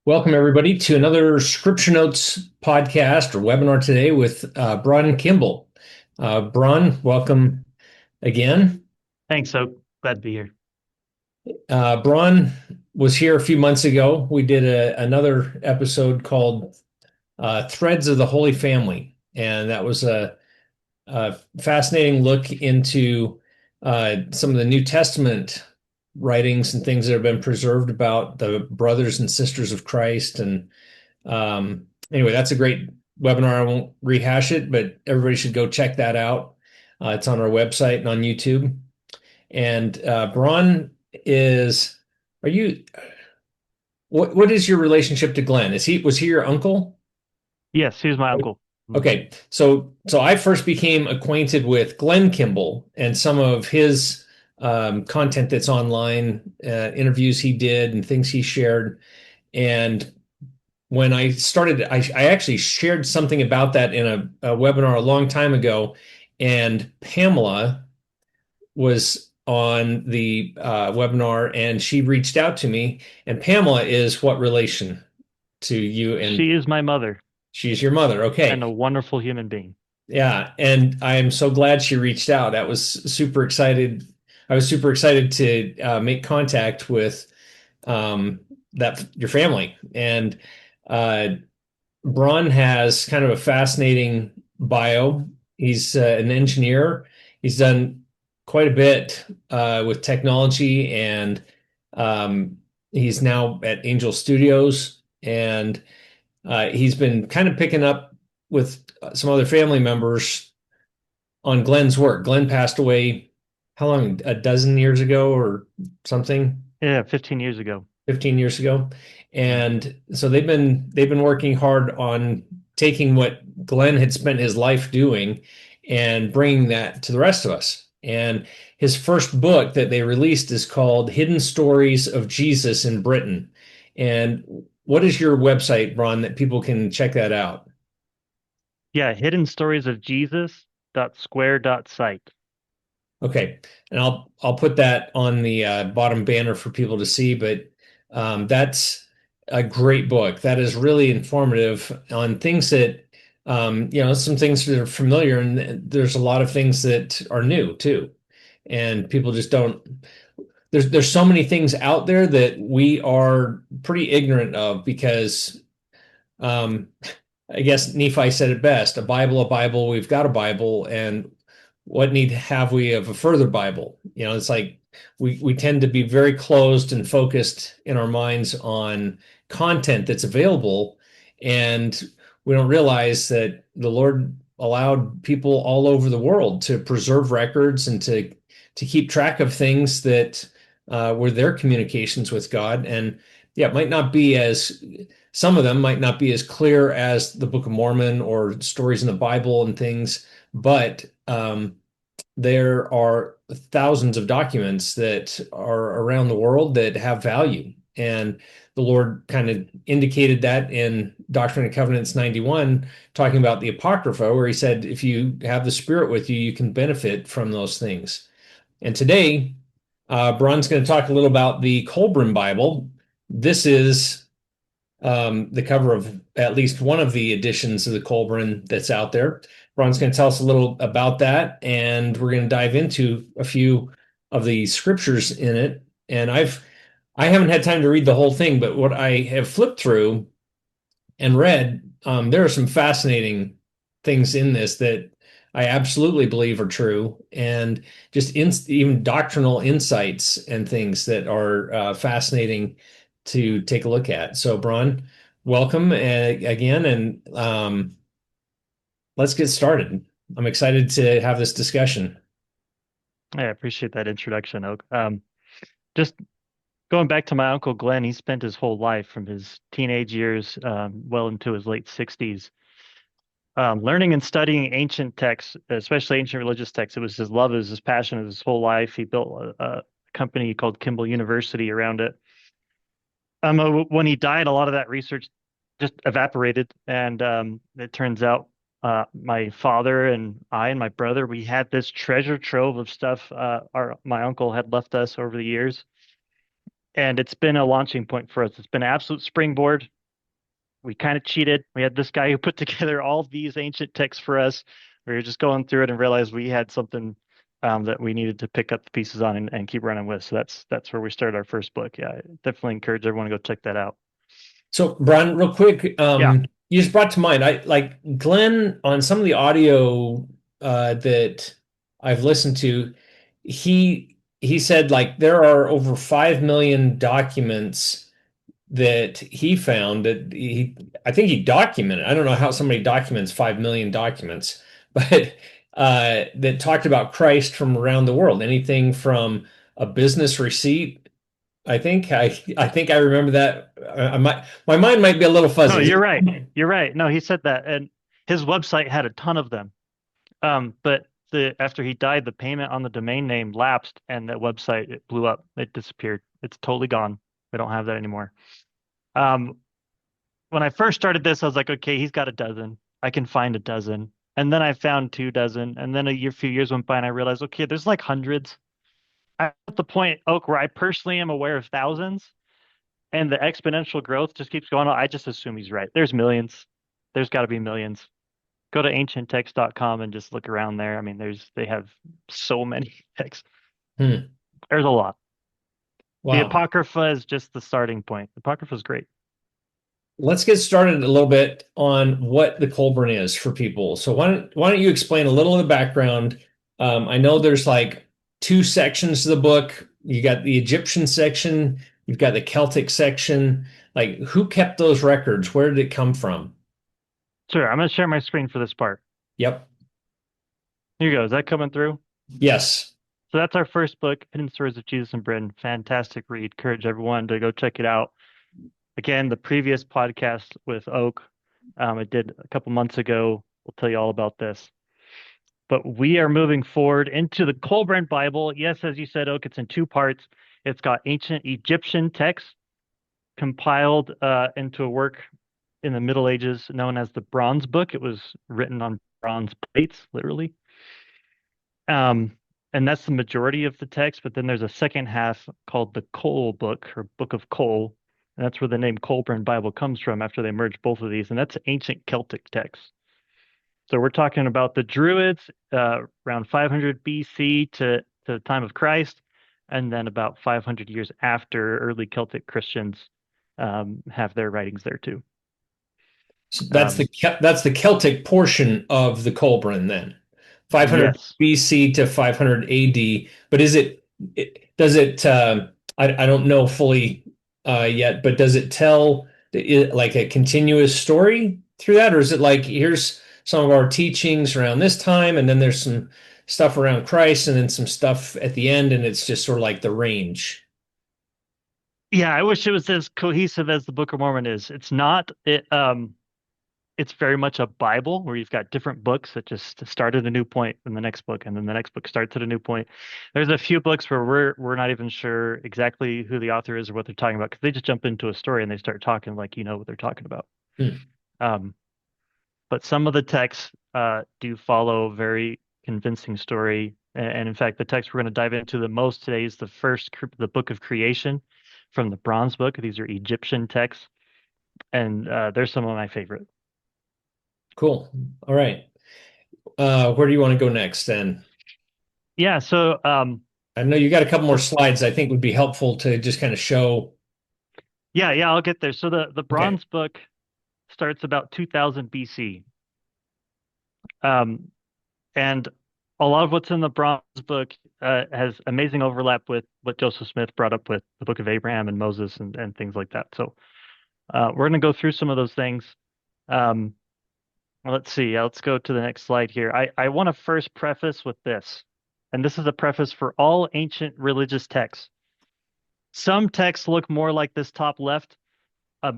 Welcome, everybody, to another Scripture Notes podcast or webinar today with Bron and Kimball. Bron, welcome again. Thanks. So glad to be here. Bron was here a few months ago. We did another episode called Threads of the Holy Family, and that was a fascinating look into some of the New Testament writings and things that have been preserved about the brothers and sisters of Christ. And anyway, that's a great webinar. I won't rehash it, but everybody should go check that out. It's on our website and on YouTube. And Bron is, are you, what is your relationship to Glenn? Was he your uncle? Yes, he was my uncle. Okay, so I first became acquainted with Glenn Kimball and some of his content that's online, interviews he did and things he shared. And when I started, I actually shared something about that in a webinar a long time ago, and Pamela was on the webinar, and she reached out to me. And Pamela is what relation to you? And She is my mother she's your mother. and Okay. a wonderful human being. Yeah, and I'm so glad she reached out. That was super excited. I was super excited to make contact with that your family. And uh, Bron has kind of a fascinating bio. He's an engineer. He's done quite a bit with technology, and um, he's now at Angel Studios. And he's been kind of picking up with some other family members on Glenn's work. Glenn passed away, how long? A dozen years ago or something? Yeah, 15 years ago. 15 years ago. And so they've been working hard on taking what Glenn had spent his life doing and bringing that to the rest of us. And his first book that they released is called Hidden Stories of Jesus in Britain. And what is your website, Bron, that people can check that out? Yeah, Hidden Stories of Jesus dot square dot site. Okay, and I'll put that on the bottom banner for people to see. But that's a great book. That is really informative on things that some things that are familiar, and there's a lot of things that are new too. And people just don't. There's so many things out there that we are pretty ignorant of because um, I guess Nephi said it best, a Bible, we've got a Bible, and what need have we of a further Bible? It's like we tend to be very closed and focused in our minds on content that's available, and we don't realize that the Lord allowed people all over the world to preserve records and to keep track of things that were their communications with God. And yeah, it might not be as some of them might not be as clear as the Book of Mormon or stories in the Bible and things, but there are thousands of documents that are around the world that have value. And the Lord kind of indicated that in Doctrine and Covenants 91, talking about the Apocrypha, where he said, if you have the Spirit with you, you can benefit from those things. And today, Bron's going to talk a little about the Kolbrin Bible. This is the cover of at least one of the editions of the Kolbrin that's out there. Ron's going to tell us a little about that, and we're going to dive into a few of the scriptures in it. And I haven't had time to read the whole thing, but what I have flipped through and read, there are some fascinating things in this that I absolutely believe are true, and just even doctrinal insights and things that are fascinating to take a look at. So, Bron, welcome again, and let's get started. I'm excited to have this discussion. I appreciate that introduction, Oak. Just going back to my uncle Glenn, he spent his whole life from his teenage years well into his late 60s learning and studying ancient texts, especially ancient religious texts. It was his love, it was his passion of his whole life. He built a company called Kimball University around it. When he died, a lot of that research just evaporated, and it turns out my father and I and my brother, we had this treasure trove of stuff my uncle had left us over the years, and it's been a launching point for us. It's been an absolute springboard. We kind of cheated. We had this guy who put together all these ancient texts for us. We were just going through it and realized we had something that we needed to pick up the pieces on and keep running with. So that's where we started our first book. Yeah, I definitely encourage everyone to go check that out. So, Bron, real quick, Yeah. you just brought to mind, I like Glenn on some of the audio that I've listened to, he said like there are over 5 million documents that he found that I think he documented. I don't know how somebody documents 5 million documents, but that talked about Christ from around the world. Anything from a business receipt. I think I remember that. My mind might be a little No, fuzzy. you're right. You're right. No, he said that, and his website had a ton of them. But the after he died, the payment on the domain name lapsed, and that website it blew up. It disappeared. It's totally gone. We don't have that anymore. Um, when I first started this, I was like, okay, he's got a dozen. I can find a dozen. And then I found 2 dozen. And then few years went by and I realized, okay, there's like hundreds. I'm at the point, Oak, where I personally am aware of thousands and the exponential growth just keeps going on. I just assume he's right. There's millions. There's got to be millions. Go to ancienttext.com and just look around there. I mean, they have so many texts. Hmm. There's a lot. The Wow. Apocrypha is just the starting point. The Apocrypha is great. Let's get started a little bit on what the Kolbrin is for people. So why don't you explain a little of the background? I know there's like two sections to the book. You got the Egyptian section, you've got the Celtic section. Like who kept those records? Where did it come from? Sure, I'm going to share my screen for this part. Yep. Here you go. Is that coming through? Yes. So that's our first book, Hidden Stories of Jesus and Britain. Fantastic read. Encourage everyone to go check it out. Again, the previous podcast with Oak, I did a couple months ago. We'll tell you all about this. But we are moving forward into the Kolbrin Bible. Yes, as you said, Oak, it's in two parts. It's got ancient Egyptian texts compiled into a work in the Middle Ages known as the Bronze Book. It was written on bronze plates, literally. Um, and that's the majority of the text. But then there's a second half called the Cole Book or Book of Cole. And that's where the name Kolbrin Bible comes from after they merged both of these. And that's ancient Celtic text. So we're talking about the Druids around 500 BC to the time of Christ, and then about 500 years after early Celtic Christians have their writings there too. So Um, that's the Celtic portion of the Kolbrin then. 500 yes. BC to 500 AD. But does it I don't know fully yet, but does it tell like a continuous story through that, or is it like here's some of our teachings around this time, and then there's some stuff around Christ, and then some stuff at the end, and it's just sort of like the range? Yeah, I wish it was as cohesive as the Book of Mormon is. It's not. It's very much a Bible where you've got different books that just start at a new point in the next book, and then the next book starts at a new point. There's a few books where we're not even sure exactly who the author is or what they're talking about because they just jump into a story and they start talking like you know what they're talking about. Hmm. Um, but some of the texts do follow a very convincing story. And in fact, the text we're going to dive into the most today is the book of creation from the Bronze Book. These are Egyptian texts, and they're some of my favorite. Cool. All right. Where do you want to go next then? Yeah, so I know you got a couple more the slides I think would be helpful to just kind of show. yeah, I'll get there. So the Okay. Bronze Book starts about 2000 BC. Um, and a lot of what's in the Bronze Book has amazing overlap with what Joseph Smith brought up with the Book of Abraham and Moses and things like that. So we're going to go through some of those things. Um, let's see. Let's go to the next slide here. I want to first preface with this, and this is a preface for all ancient religious texts. Some texts look more like this top left, a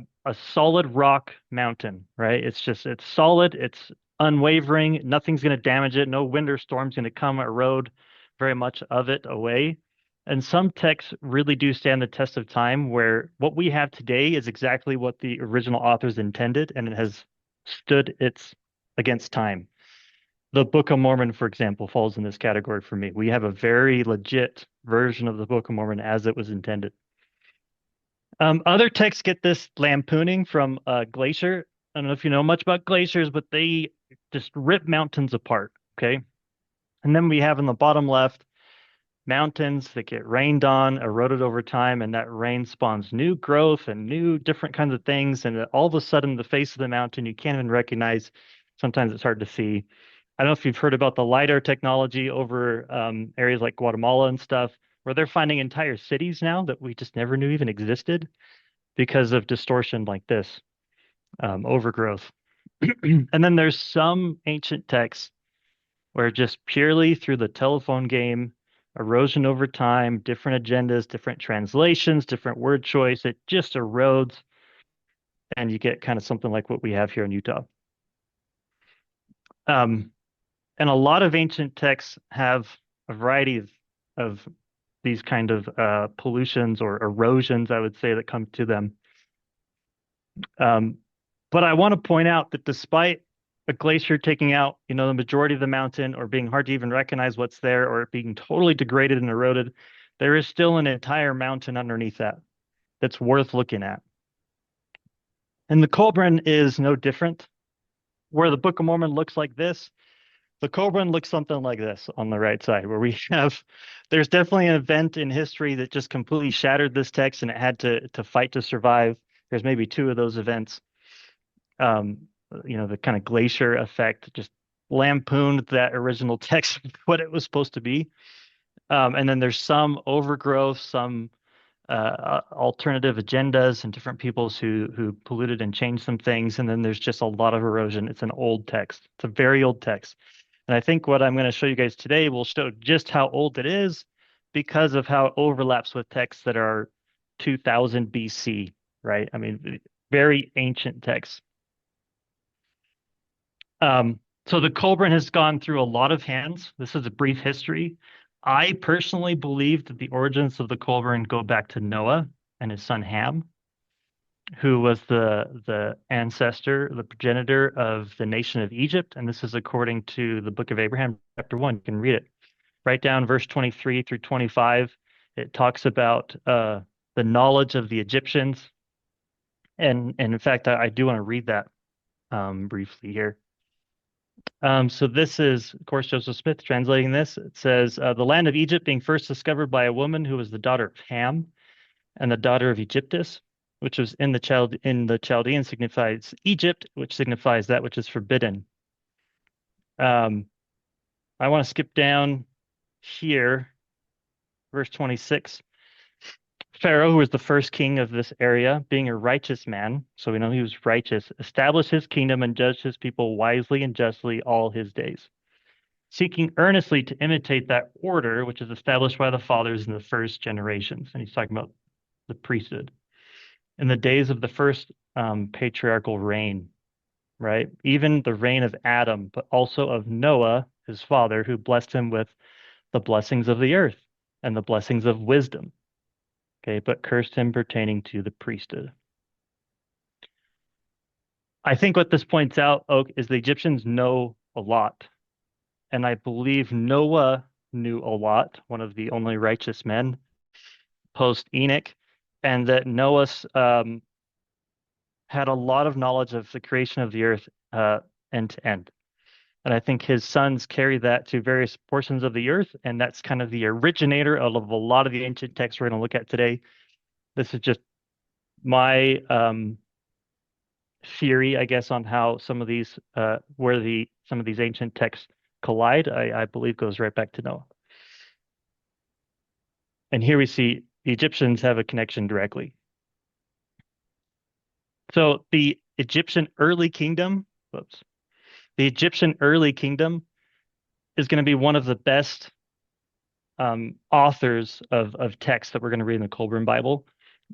solid rock mountain, right? It's solid, it's unwavering, nothing's going to damage it, no wind or storm's going to come erode very much of it away. And some texts really do stand the test of time where what we have today is exactly what the original authors intended and it has stood its against time. The Book of Mormon, for example, falls in this category for me. We have a very legit version of the Book of Mormon as it was intended. Other texts get this lampooning from glacier. I don't know if you know much about glaciers, but they just rip mountains apart. Okay. And then we have in the bottom left mountains that get rained on, eroded over time, and that rain spawns new growth and new different kinds of things. And all of a sudden, the face of the mountain you can't even recognize. Sometimes it's hard to see. I don't know if you've heard about the LiDAR technology over areas like Guatemala and stuff, where they're finding entire cities now that we just never knew even existed because of distortion like this, overgrowth. And then there's some ancient texts where just purely through the telephone game, erosion over time, different agendas, different translations, different word choice, it just erodes, and you get kind of something like what we have here in Utah. Um, and a lot of ancient texts have a variety of these kind of pollutions or erosions, I would say, that come to them. Um, but I want to point out that despite a glacier taking out, the majority of the mountain or being hard to even recognize what's there or it being totally degraded and eroded, there is still an entire mountain underneath that that's worth looking at. And the Kolbrin is no different. Where the Book of Mormon looks like this, the Kolbrin looks something like this on the right side, where we have, there's definitely an event in history that just completely shattered this text and it had to fight to survive. There's maybe two of those events. Um, the kind of glacier effect just lampooned that original text, what it was supposed to be. And then there's some overgrowth, some alternative agendas and different peoples who polluted and changed some things. And then there's just a lot of erosion. It's an old text. It's a very old text. And I think what I'm going to show you guys today will show just how old it is because of how it overlaps with texts that are 2000 BC, right? I mean, very ancient texts. So the Kolbrin has gone through a lot of hands. This is a brief history. I personally believe that the origins of the Kolbrin go back to Noah and his son Ham, who was the ancestor, the progenitor of the nation of Egypt. And this is according to the book of Abraham, chapter 1. You can read it. Right down verse 23 through 25. It talks about the knowledge of the Egyptians. And in fact, I do want to read that briefly here. So this is, of course, Joseph Smith translating this. It says, the land of Egypt being first discovered by a woman who was the daughter of Ham and the daughter of Egyptus, which was in the Chaldean signifies Egypt, which signifies that which is forbidden. I want to skip down here, verse 26. Pharaoh, who was the first king of this area, being a righteous man, so we know he was righteous, established his kingdom and judged his people wisely and justly all his days, seeking earnestly to imitate that order which is established by the fathers in the first generations. And he's talking about the priesthood. In the days of the first patriarchal reign, right? Even the reign of Adam, but also of Noah, his father, who blessed him with the blessings of the earth and the blessings of wisdom. Okay, but cursed him pertaining to the priesthood. I think what this points out, Oak, is the Egyptians know a lot. And I believe Noah knew a lot, one of the only righteous men post Enoch, and that Noah had a lot of knowledge of the creation of the earth end to end. And I think his sons carry that to various portions of the earth, and that's kind of the originator of a lot of the ancient texts we're going to look at today. This is just my theory, I guess, on how some of these some of these ancient texts collide. I believe goes right back to Noah. And here we see the Egyptians have a connection directly. So the Egyptian early kingdom, the Egyptian early kingdom is going to be one of the best authors of texts that we're going to read in the Kolbrin Bible.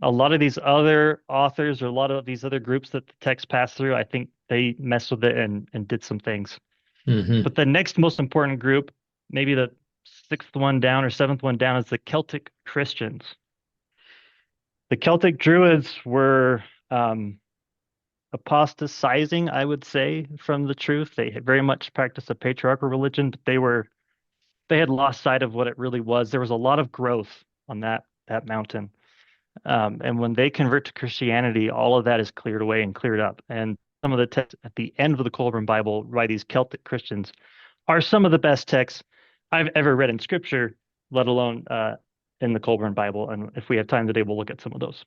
A lot of these other authors or a lot of these other groups that the text passed through, I think they messed with it and did some things. Mm-hmm. But the next most important group, maybe the sixth one down or seventh one down, is the Celtic Christians. The Celtic Druids were apostatizing, I would say, from the truth. They very much practiced a patriarchal religion, but they had lost sight of what it really was. There was a lot of growth on that mountain. And when they convert to Christianity, all of that is cleared away and cleared up. And some of the texts at the end of the Kolbrin Bible by these Celtic Christians are some of the best texts I've ever read in Scripture, let alone in the Kolbrin Bible. And if we have time today, we'll look at some of those.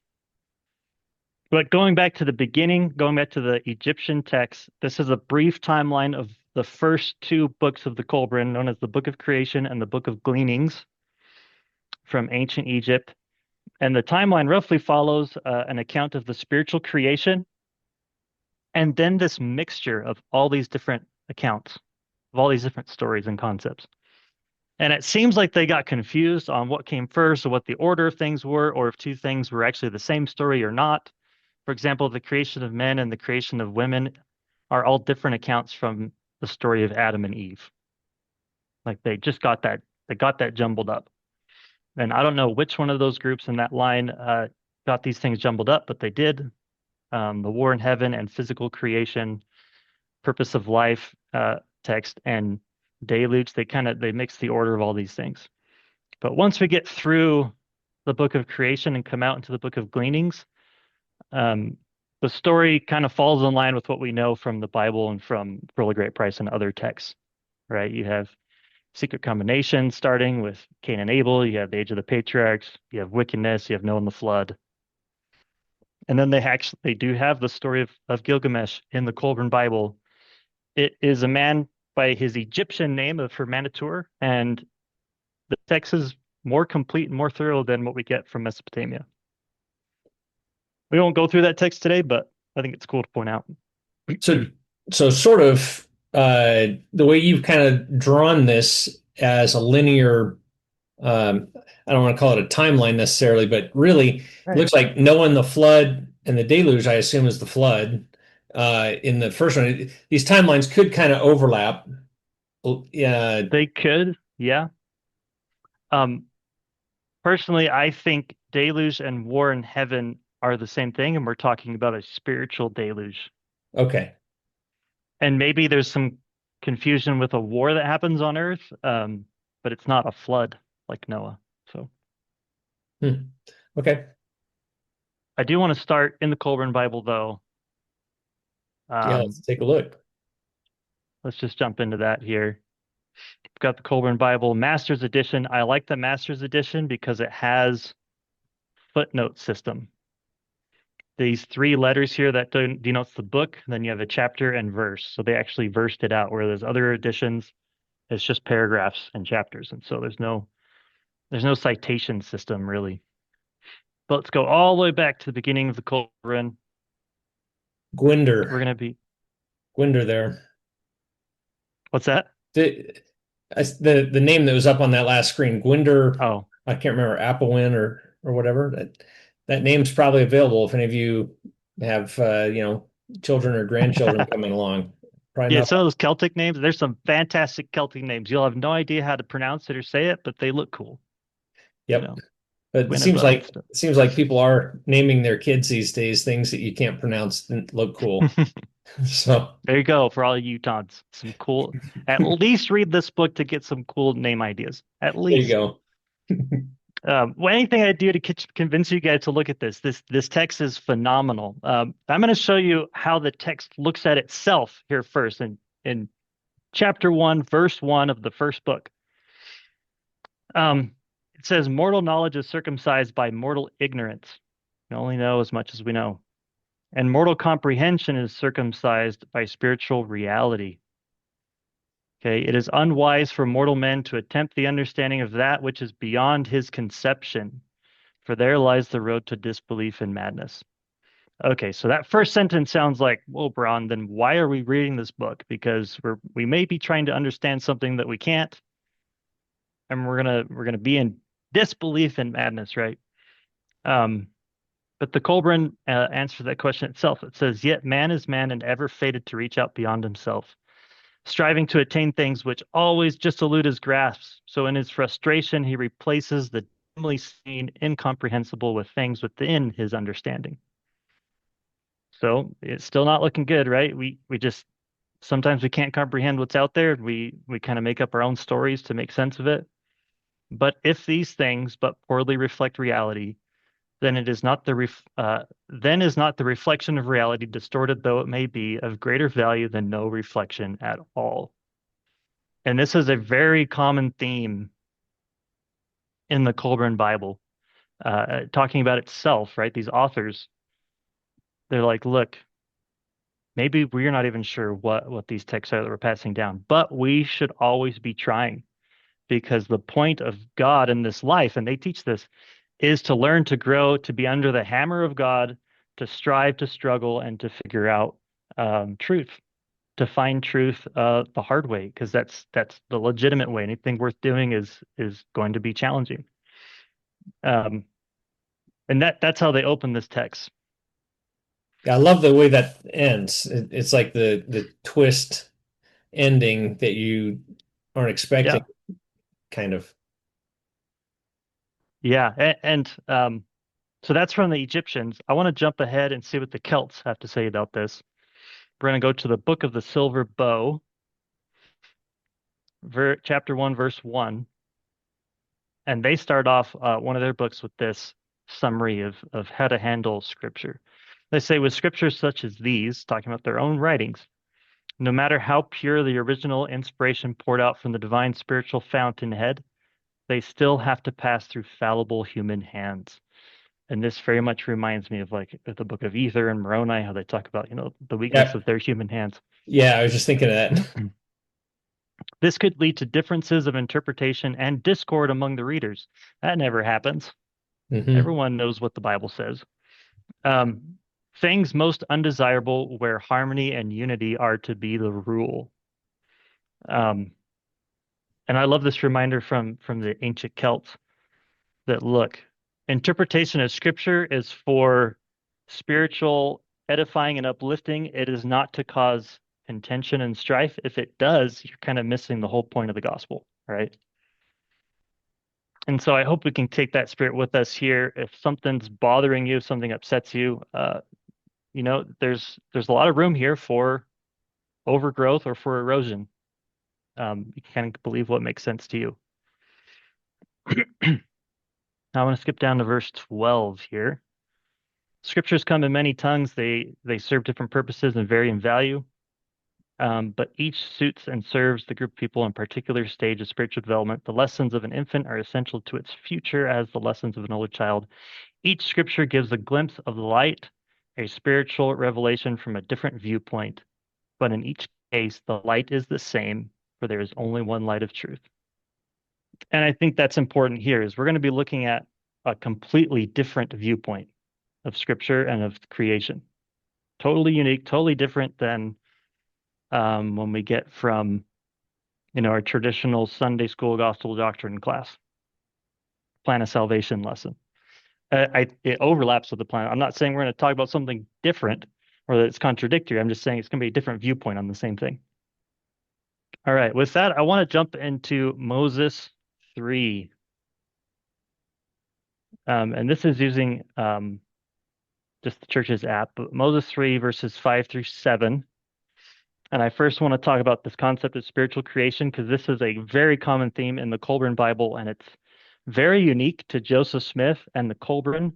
But going back to the beginning, going back to the Egyptian text, this is a brief timeline of the first two books of the Kolbrin, known as the Book of Creation and the Book of Gleanings from ancient Egypt. And the timeline roughly follows an account of the spiritual creation and then this mixture of all these different accounts, of all these different stories and concepts. And it seems like they got confused on what came first or what the order of things were, or if two things were actually the same story or not. For example, the creation of men and the creation of women are all different accounts from the story of Adam and Eve. Like they got that jumbled up. And I don't know which one of those groups in that line got these things jumbled up, but they did. The war in heaven and physical creation, purpose of life text, and deluge, they mix the order of all these things. But once we get through the book of creation and come out into the book of gleanings, the story kind of falls in line with what we know from the Bible and from Pearl of Great Price and other texts, right? You have secret combination starting with Cain and Abel. You have the age of the patriarchs. You have wickedness. You have Noah and the flood. And then they do have the story of Gilgamesh in the Kolbrin Bible. It is a man by his Egyptian name of Hermanator, and the text is more complete and more thorough than what we get from Mesopotamia. We won't go through that text today, but I think it's cool to point out. So, so sort of the way you've kind of drawn this as a linear, I don't want to call it a timeline necessarily, but really it Right. looks like Noah and the flood and the deluge, I assume, is the flood. In the first one, these timelines could kind of overlap. Yeah, They could, yeah. Um, Personally, I think deluge and war in heaven are the same thing, and we're talking about a spiritual deluge. okay. And maybe there's some confusion with a war that happens on Earth, but it's not a flood like Noah. So Hmm. Okay. I do want to start in the Kolbrin Bible, though. Yeah, let's Um, take a look. let's just jump into that here. We've got the Kolbrin Bible Master's Edition. I like the Master's Edition because it has footnote system. These three letters here that denotes the book, then you have a chapter and verse. So they actually versed it out, where there's other editions, it's just paragraphs and chapters. And so there's no citation system really. But let's go all the way back to the beginning of the Kolbrin. We're Gwinder, gonna be Gwinder there. what's that? The, the name that was up on that last screen, Gwinder, Oh, I can't remember, Applewin or whatever. That name's probably available if any of you have children or grandchildren coming along. Probably yeah, not. some of those Celtic names, there's some fantastic Celtic names. You'll have no idea how to pronounce it or say it, but they look cool, you Yep. know, But Winneba and it seems like people are naming their kids these days things that you can't pronounce and look cool. stuff. So There you go for all you Utahns. Some cool, at least read this book to get some cool name ideas. At there you least. go. Well, anything I do to convince you guys to look at this text is phenomenal. I'm going to show you how the text looks at itself here first in chapter 1, verse 1 of the first book. It says, "Mortal knowledge is circumcised by mortal ignorance. We only know as much as we know. And mortal comprehension is circumcised by spiritual reality. Okay, it is unwise for mortal men to attempt the understanding of that which is beyond his conception, for there lies the road to disbelief and madness." Okay, so that first sentence sounds like, well, Bron, then why are we reading this book? Because we may be trying to understand something that we can't, and we're gonna be in disbelief and madness, right? Um, but the Kolbrin answers that question itself. It says, "Yet man is man and ever fated to reach out beyond himself, striving to attain things which always just elude his grasp. So in his frustration, he replaces the dimly seen, incomprehensible with things within his understanding." So it's still not looking good, right? We just sometimes we can't comprehend what's out there. We kind of make up our own stories to make sense of it. But if these things but poorly reflect reality, then it is not the then is not the reflection of reality, distorted though it may be, of greater value than no reflection at all. And this is a very common theme in the Kolbrin Bible, talking about itself, right? These authors, they're like, look, maybe we're not even sure what these texts are that we're passing down, but we should always be trying, because the point of God in this life, and they teach this, is to learn to grow, to be under the hammer of God, to strive, to struggle, and to figure out truth, to find truth the hard way, because that's the legitimate way. Anything worth doing is going to be challenging. Um, and that's how they open this text. Yeah, I love the way that ends. It's like the twist ending that you aren't expecting, Yeah, kind of. yeah, and so that's from the Egyptians. I want to jump ahead and see what the Celts have to say about this. We're going to go to the Book of the Silver Bow, chapter 1, verse 1. And they start off one of their books with this summary of how to handle scripture. They say, with scriptures such as these, talking about their own writings, no matter how pure the original inspiration poured out from the divine spiritual fountainhead, they still have to pass through fallible human hands. And this very much reminds me of like the book of Ether and Moroni, how they talk about, the weakness Yeah, of their human hands. yeah, I was just thinking of that. This could lead to differences of interpretation and discord among the readers. That never happens. Hmm. Everyone knows what the Bible says. Um, Things most undesirable where harmony and unity are to be the rule. Um, and I love this reminder from the ancient Celts that look, interpretation of scripture is for spiritual edifying and uplifting. It is not to cause contention and strife. If it does, you're kind of missing the whole point of the gospel, right? And so I hope we can take that spirit with us here. If something's bothering you, if something upsets you, there's a lot of room here for overgrowth or for erosion. You can kind of believe what makes sense to you. Now I want to skip down to verse 12 here. Scriptures come in many tongues. They serve different purposes and vary in value. But each suits and serves the group of people in a particular stage of spiritual development. The lessons of an infant are essential to its future as the lessons of an older child. Each scripture gives a glimpse of the light, a spiritual revelation from a different viewpoint. But in each case, the light is the same, for there is only one light of truth. And I think that's important here is we're going to be looking at a completely different viewpoint of scripture and of creation. Totally unique, totally different than when we get from, our traditional Sunday school gospel doctrine class, plan of salvation lesson. It overlaps with the plan. I'm not saying we're going to talk about something different or that it's contradictory. I'm just saying it's going to be a different viewpoint on the same thing. All right. With that, I want to jump into Moses 3. And this is using just the church's app, but Moses 3, verses 5 through 7. And I first want to talk about this concept of spiritual creation because this is a very common theme in the Kolbrin Bible, and it's very unique to Joseph Smith and the Kolbrin.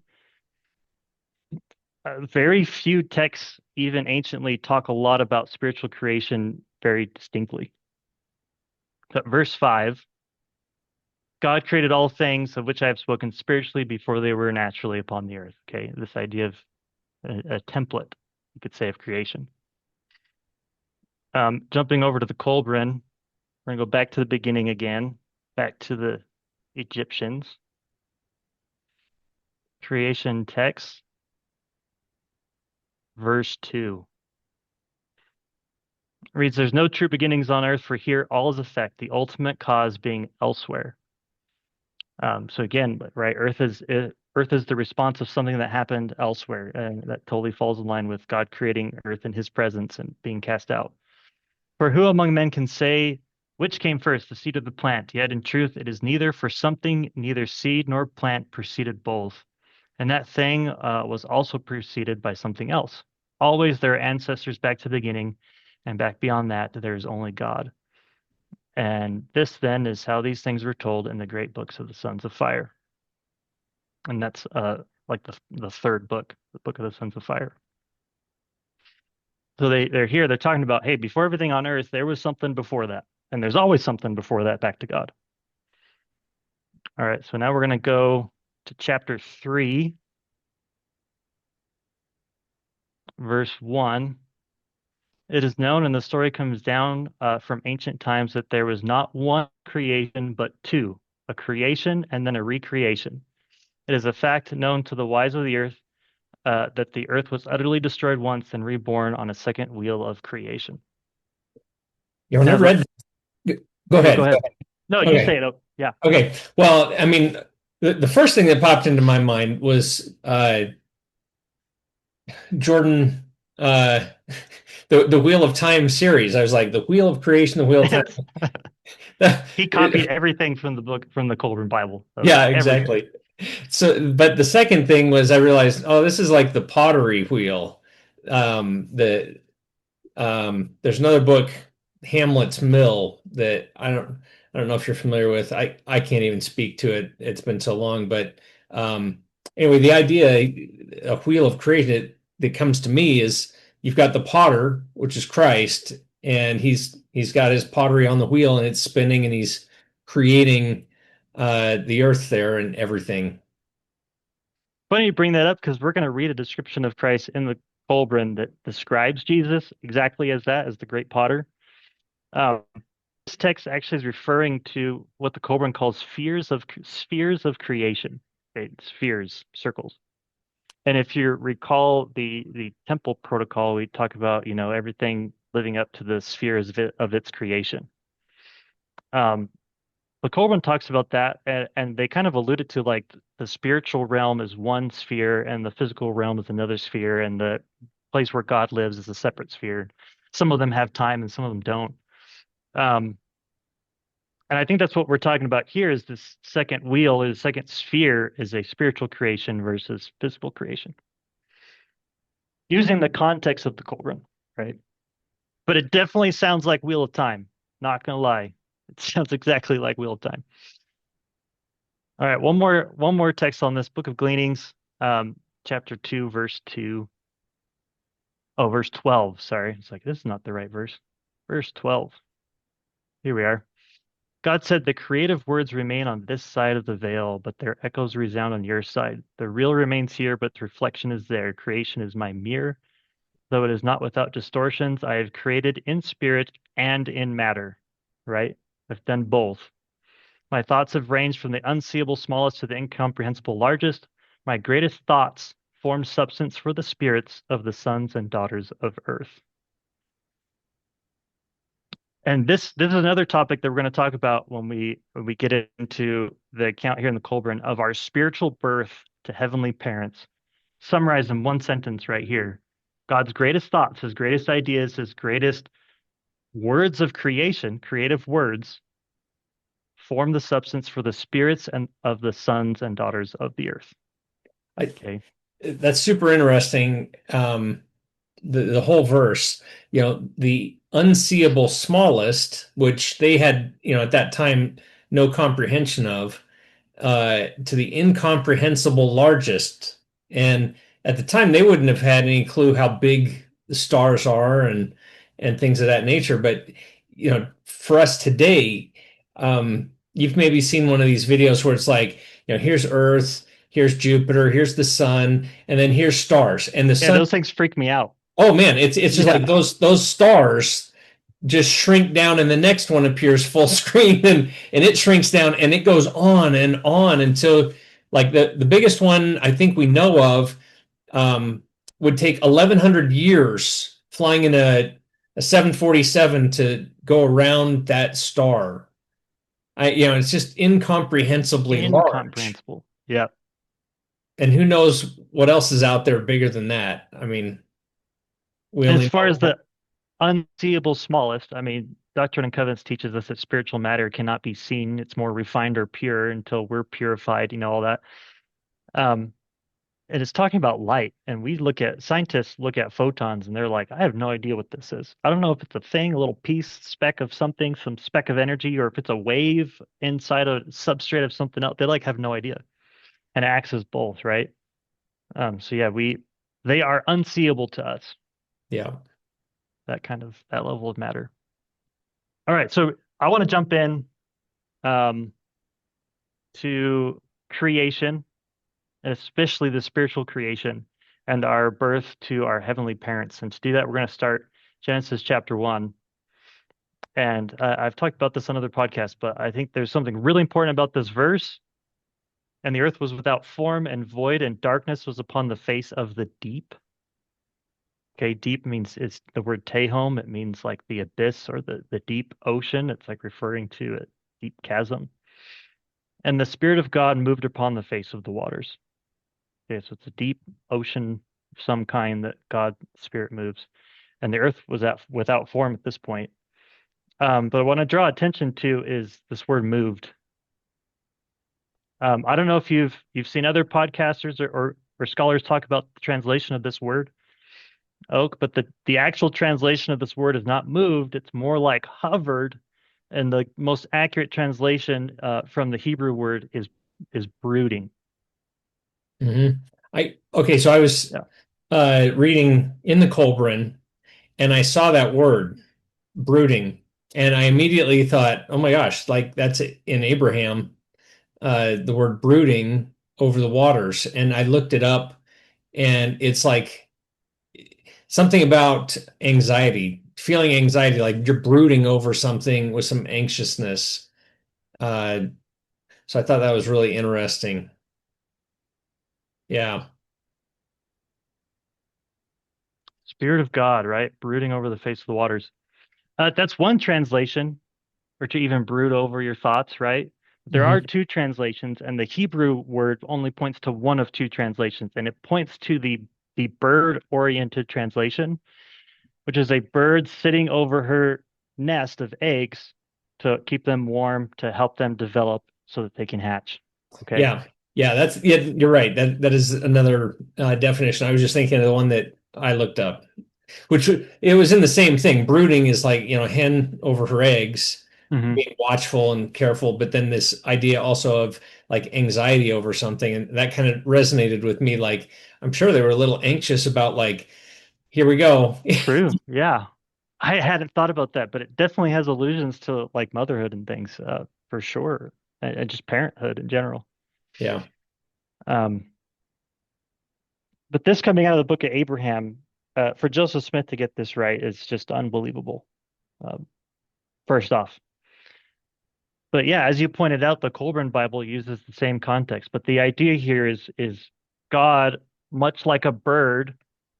Very few texts, even anciently, talk a lot about spiritual creation very distinctly. But verse 5, God created all things of which I have spoken spiritually before they were naturally upon the earth. Okay, this idea of a template, you could say, of creation. Jumping over to the Kolbrin, we're going to go back to the beginning again, back to the Egyptians. Creation text, verse 2. Reads, there's no true beginnings on earth, for here all is effect, the ultimate cause being elsewhere. So again, right, Earth is the response of something that happened elsewhere, and that totally falls in line with God creating Earth in His presence and being cast out. For who among men can say which came first, the seed or the plant? Yet in truth, it is neither, for something neither seed nor plant preceded both. And that thing was also preceded by something else. Always there are ancestors back to the beginning, and back beyond that, there is only God. And this then is how these things were told in the great books of the sons of fire. And that's like the third book, the Book of the Sons of Fire. So they're here, they're talking about, hey, before everything on earth, there was something before that. And there's always something before that back to God. All right, so now we're going to go to chapter 3, verse 1. It is known, and the story comes down from ancient times, that there was not one creation, but two, a creation and then a recreation. It is a fact known to the wise of the earth that the earth was utterly destroyed once and reborn on a second wheel of creation. You ever And as a, read? Go yeah, go ahead. ahead. No, you Okay. say it. Oh, yeah. Okay. Well, I mean, the first thing that popped into my mind was Jordan, the Wheel of Time series. I was like, the Wheel of Creation, the Wheel of Yes. Time. He copied everything from the book, from the Kolbrin Bible. So Yeah, everything. exactly. So, but the second thing was I realized, oh, this is like the pottery wheel. The There's another book, Hamlet's Mill, that I don't know if you're familiar with. I can't even speak to it. It's been so long, but um, anyway, the idea, a wheel of creation that comes to me is you've got the potter, which is Christ, and he's got his pottery on the wheel and it's spinning and he's creating the earth there and everything. Funny you bring that up because we're going to read a description of Christ in the Kolbrin that describes Jesus exactly as that, as the great potter. Um, this text actually is referring to what the Kolbrin calls spheres of creation. Okay, spheres, circles. And if you recall the temple protocol, we talk about, everything living up to the spheres of its creation. Um, but Colburn talks about that, and they kind of alluded to like the spiritual realm is one sphere, and the physical realm is another sphere, and the place where God lives is a separate sphere. Some of them have time, and some of them don't. Um, and I think that's what we're talking about here: is this second wheel, or the second sphere, is a spiritual creation versus physical creation, using the context of the Colburn, right? But it definitely sounds like Wheel of Time. Not gonna lie, it sounds exactly like Wheel of Time. All right, one more text on this Book of Gleanings, chapter 2, verse 2. Oh, verse 12. Sorry. It's like this is not the right verse. Verse 12. Here we are. God said, the creative words remain on this side of the veil, but their echoes resound on your side. The real remains here, but the reflection is there. Creation is my mirror, though it is not without distortions. I have created in spirit and in matter, right? I've done both. My thoughts have ranged from the unseeable smallest to the incomprehensible largest. My greatest thoughts form substance for the spirits of the sons and daughters of earth. And this is another topic that we're going to talk about when we get into the account here in the Colburn of our spiritual birth to heavenly parents. Summarized in one sentence right here. God's greatest thoughts, his greatest ideas, his greatest words of creation, creative words, form the substance for the spirits and of the sons and daughters of the earth. I, Okay. that's super interesting. The whole verse, the unseeable smallest, which they had, at that time, no comprehension of, to the incomprehensible largest. And at the time, they wouldn't have had any clue how big the stars are and things of that nature. But for us today, you've maybe seen one of these videos where it's like, here's Earth, here's Jupiter, here's the sun, and then here's stars. And the Yeah, sun, those things freak me out. oh man, it's just Yeah. like those stars just shrink down and the next one appears full screen and it shrinks down and it goes on until like the biggest one I think we know of um, would take 1100 years flying in a 747 to go around that star. It's just incomprehensibly large. Incomprehensible. Yeah. And who knows what else is out there bigger than that? I mean, we And as only far as know. the unseeable smallest, I mean, Doctrine and Covenants teaches us that spiritual matter cannot be seen. It's more refined or pure until we're purified, all that. Um, and it's talking about light. And scientists look at photons and they're like, I have no idea what this is. I don't know if it's a thing, a little piece, speck of something, some speck of energy, or if it's a wave inside a substrate of something else. They like have no idea. And it acts as both, right? So yeah, they are unseeable to us, Yeah. that level of matter. All right, so I want to jump in um, to creation, and especially the spiritual creation and our birth to our heavenly parents. And to do that, we're going to start Genesis chapter 1. And I've talked about this on other podcasts, but I think there's something really important about this verse. And the earth was without form and void, and darkness was upon the face of the deep. Okay, deep means it's the word tehom. It means like the abyss or the deep ocean. It's like referring to a deep chasm. And the Spirit of God moved upon the face of the waters. Okay, so it's a deep ocean of some kind that God's Spirit moves. And the earth was without form at this point. But I want to draw attention to is this word moved. I don't know if you've seen other podcasters or scholars talk about the translation of this word, oak, but the actual translation of this word is not moved. It's more like hovered, and the most accurate translation from the Hebrew word is brooding. Hmm. Okay, so I was Yeah. reading in the Kolbrin and I saw that word, brooding, and I immediately thought, oh my gosh, like that's in Abraham, the word brooding over the waters. And I looked it up, and it's like something about anxiety, feeling anxiety, like you're brooding over something with some anxiousness. Uh, so I thought that was really interesting. Yeah. Spirit of God, right? Brooding over the face of the waters. That's one translation, or to even brood over your thoughts, right? There are Hmm. two translations, and the Hebrew word only points to one of two translations, and it points to the bird-oriented translation, which is a bird sitting over her nest of eggs to keep them warm, to help them develop so that they can hatch. Okay. Yeah. Yeah, yeah, you're right. That is another definition. I was just thinking of the one that I looked up, which it was in the same thing. Brooding is like, hen over her eggs, Hmm. being watchful and careful, but then this idea also of like anxiety over something, and that kind of resonated with me. Like, I'm sure they were a little anxious about like, here we go. True. Yeah. I hadn't thought about that, but it definitely has allusions to like motherhood and things, for sure, and just parenthood in general. Yeah. Um, but this coming out of the book of Abraham, for Joseph Smith to get this right is just unbelievable. Um, first off, but yeah, as you pointed out, the Kolbrin Bible uses the same context, but the idea here is God, much like a bird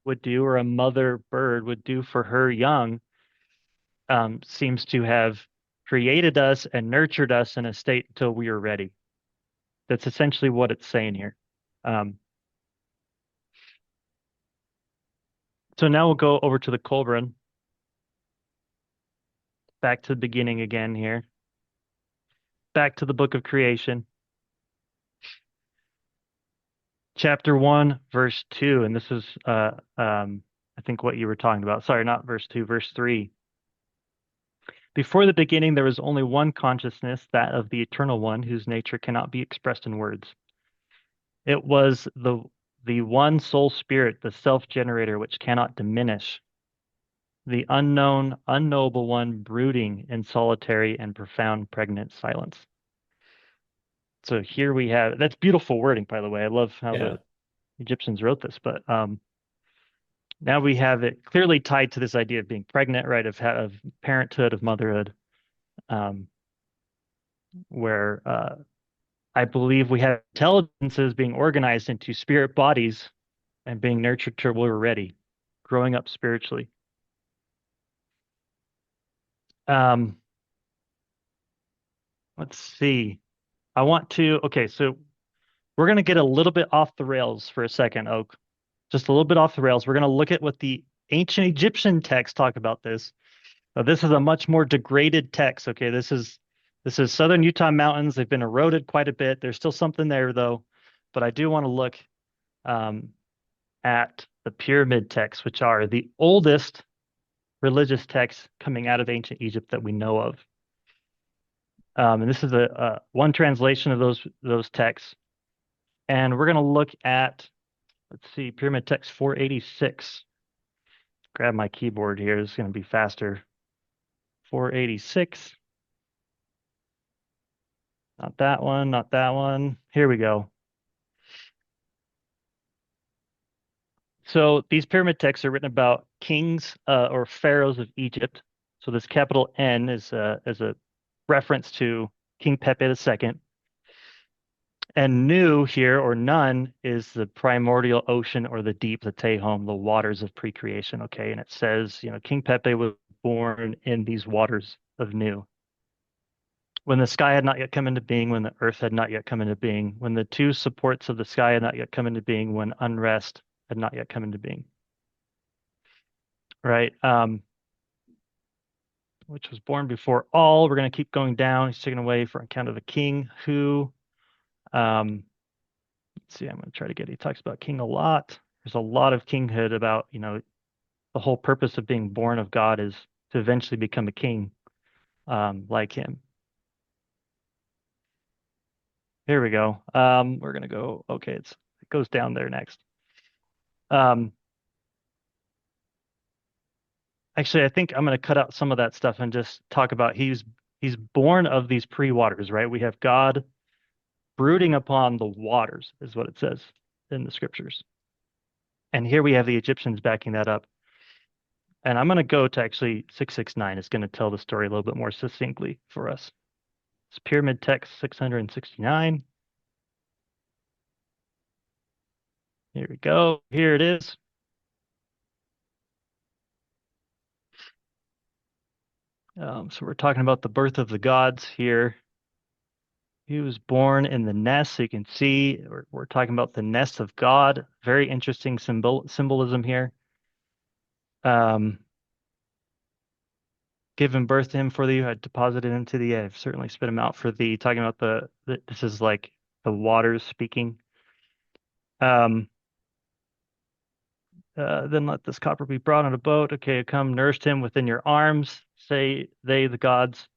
would do, or a mother bird would do for her young, seems to have created us and nurtured us in a state until we are ready. That's essentially what it's saying here. Um, so now we'll go over to the Kolbrin, back to the beginning again here, back to the book of creation, chapter 1, verse 2. And this is, I think, what you were talking about. Sorry, not verse 2, verse 3. Before the beginning, there was only one consciousness, that of the Eternal One, whose nature cannot be expressed in words. It was the one sole spirit, the self-generator, which cannot diminish, the unknown, unknowable one, brooding in solitary and profound pregnant silence. So here we have, that's beautiful wording, by the way. I love how Yeah. the Egyptians wrote this, but now we have it clearly tied to this idea of being pregnant, right? Of parenthood, of motherhood, um, where I believe we have intelligences being organized into spirit bodies and being nurtured till we're ready, growing up spiritually. Um, let's see. Okay, so we're going to get a little bit off the rails for a second, Oak. Just a little bit off the rails. We're going to look at what the ancient Egyptian texts talk about this. This is a much more degraded text. Okay, this is southern Utah mountains. They've been eroded quite a bit. There's still something there though, but I do want to look um, at the pyramid texts, which are the oldest religious texts coming out of ancient Egypt that we know of. And this is a one translation of those texts, and we're going to look at Let's see, Pyramid Text 486. Grab my keyboard here. It's going to be faster. 486. Not that one, not that one. Here we go. So these pyramid texts are written about kings or pharaohs of Egypt. So this capital N is a reference to King Pepe II. And Nu here, or none, is the primordial ocean or the deep, the Tehom, the waters of pre-creation. Okay, and it says, King Pepe was born in these waters of Nu. When the sky had not yet come into being, when the earth had not yet come into being, when the two supports of the sky had not yet come into being, when unrest had not yet come into being. Right? Which was born before all. We're going to keep going down. He's taken away for account of a king who, let's see, I'm going to try to get, he talks about king a lot. There's a lot of kinghood about, the whole purpose of being born of God is to eventually become a king like him. Here we go. We're going to go, okay, it goes down there next. Actually, I think I'm going to cut out some of that stuff and just talk about he's born of these pre-waters, right? We have God brooding upon the waters, is what it says in the scriptures. And here we have the Egyptians backing that up. And I'm going to go to actually 669. It's going to tell the story a little bit more succinctly for us. It's Pyramid Text 669. Here we go. Here it is. So we're talking about the birth of the gods here. He was born in the nest. So you can see we're talking about the nest of God. Very interesting symbolism here. Given birth to him for thee, had deposited into thee. I've certainly spit him out for thee. Talking about this is like the waters speaking. Then let this copper be brought on a boat. Okay, come, nourished him within your arms. Say they, the gods,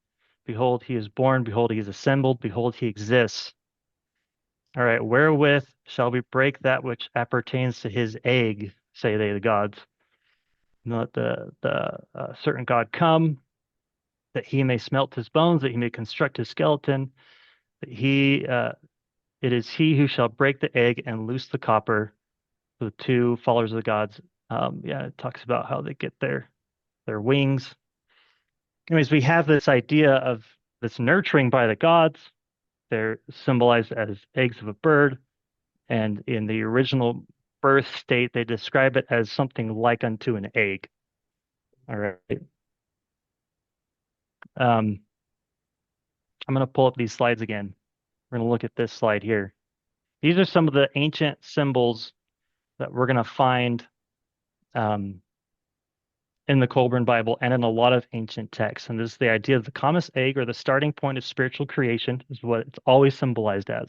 behold, he is born. Behold, he is assembled. Behold, he exists. All right, wherewith shall we break that which appertains to his egg, say they, the gods. And let the certain God come, that he may smelt his bones, that he may construct his skeleton, that it is he who shall break the egg and loose the copper. The two followers of the gods. It talks about how they get their wings. Anyways, we have this idea of this nurturing by the gods. They're symbolized as eggs of a bird. And in the original birth state, they describe it as something like unto an egg. All right. I'm going to pull up these slides again. We're going to look at this slide here. These are some of the ancient symbols that we're going to find in the Kolbrin Bible and in a lot of ancient texts. And this is the idea of the common egg, or the starting point of spiritual creation, is what it's always symbolized as.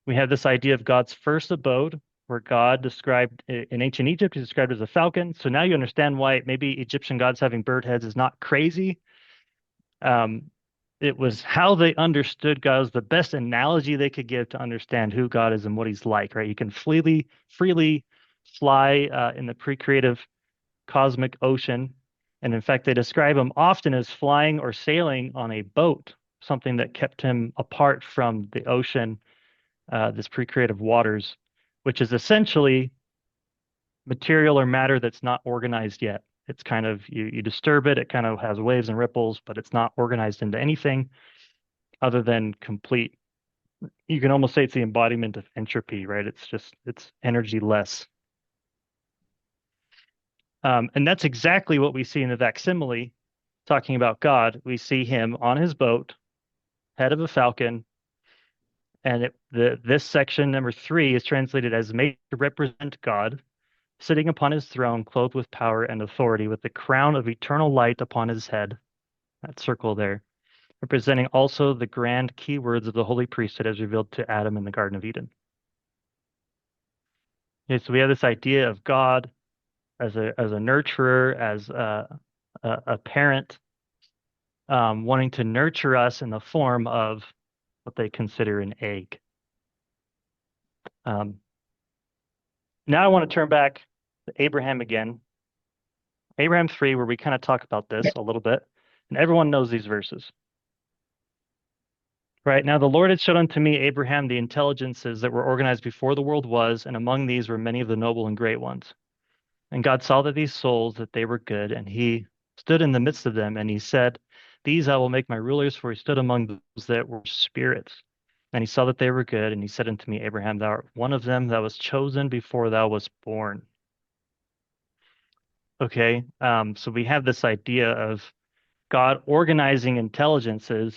We have this idea of God's first abode, where God described in ancient Egypt, he's described as a falcon. So now you understand why maybe Egyptian gods having bird heads is not crazy. It was how they understood God. It was the best analogy they could give to understand who God is and what he's like, right? You can freely fly in the pre-creative cosmic ocean. And in fact, they describe him often as flying or sailing on a boat, something that kept him apart from the ocean, this pre-creative waters, which is essentially material or matter that's not organized yet. It's kind of, you disturb it, it kind of has waves and ripples, but it's not organized into anything other than complete. You can almost say it's the embodiment of entropy, right? It's energy less. And that's exactly what we see in the facsimile, talking about God. We see him on his boat, head of a falcon, and this section, number 3, is translated as made to represent God, sitting upon his throne, clothed with power and authority, with the crown of eternal light upon his head. That circle there, representing also the grand keywords of the holy priesthood as revealed to Adam in the Garden of Eden. Okay, so we have this idea of God as a nurturer, as a parent, wanting to nurture us in the form of what they consider an egg. Now I want to turn back to Abraham again. Abraham 3, where we kind of talk about this a little bit, and everyone knows these verses. Right now, the Lord had showed unto me, Abraham, the intelligences that were organized before the world was, and among these were many of the noble and great ones. And God saw that these souls, that they were good, and he stood in the midst of them, and he said, these I will make my rulers, for he stood among those that were spirits. And he saw that they were good, and he said unto me, Abraham, thou art one of them that was chosen before thou was born. Okay, so we have this idea of God organizing intelligences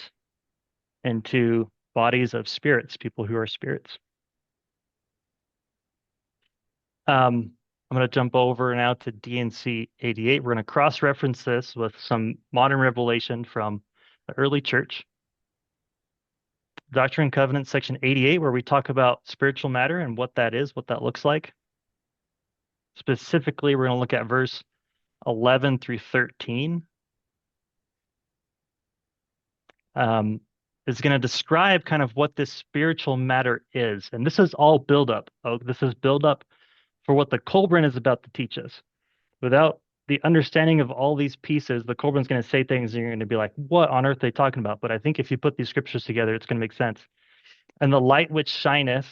into bodies of spirits, people who are spirits. I'm going to jump over now to D&C 88. We're going to cross-reference this with some modern revelation from the early church. Doctrine and Covenants, section 88, where we talk about spiritual matter and what that is, what that looks like. Specifically, we're going to look at verse 11 through 13. Is going to describe kind of what this spiritual matter is. And this is all build-up. Oh, this is build-up for what the Kolbrin is about to teach us. Without the understanding of all these pieces, the Kolbrin's going to say things and you're going to be like, what on earth are they talking about? But I think if you put these scriptures together, it's going to make sense. And the light which shineth,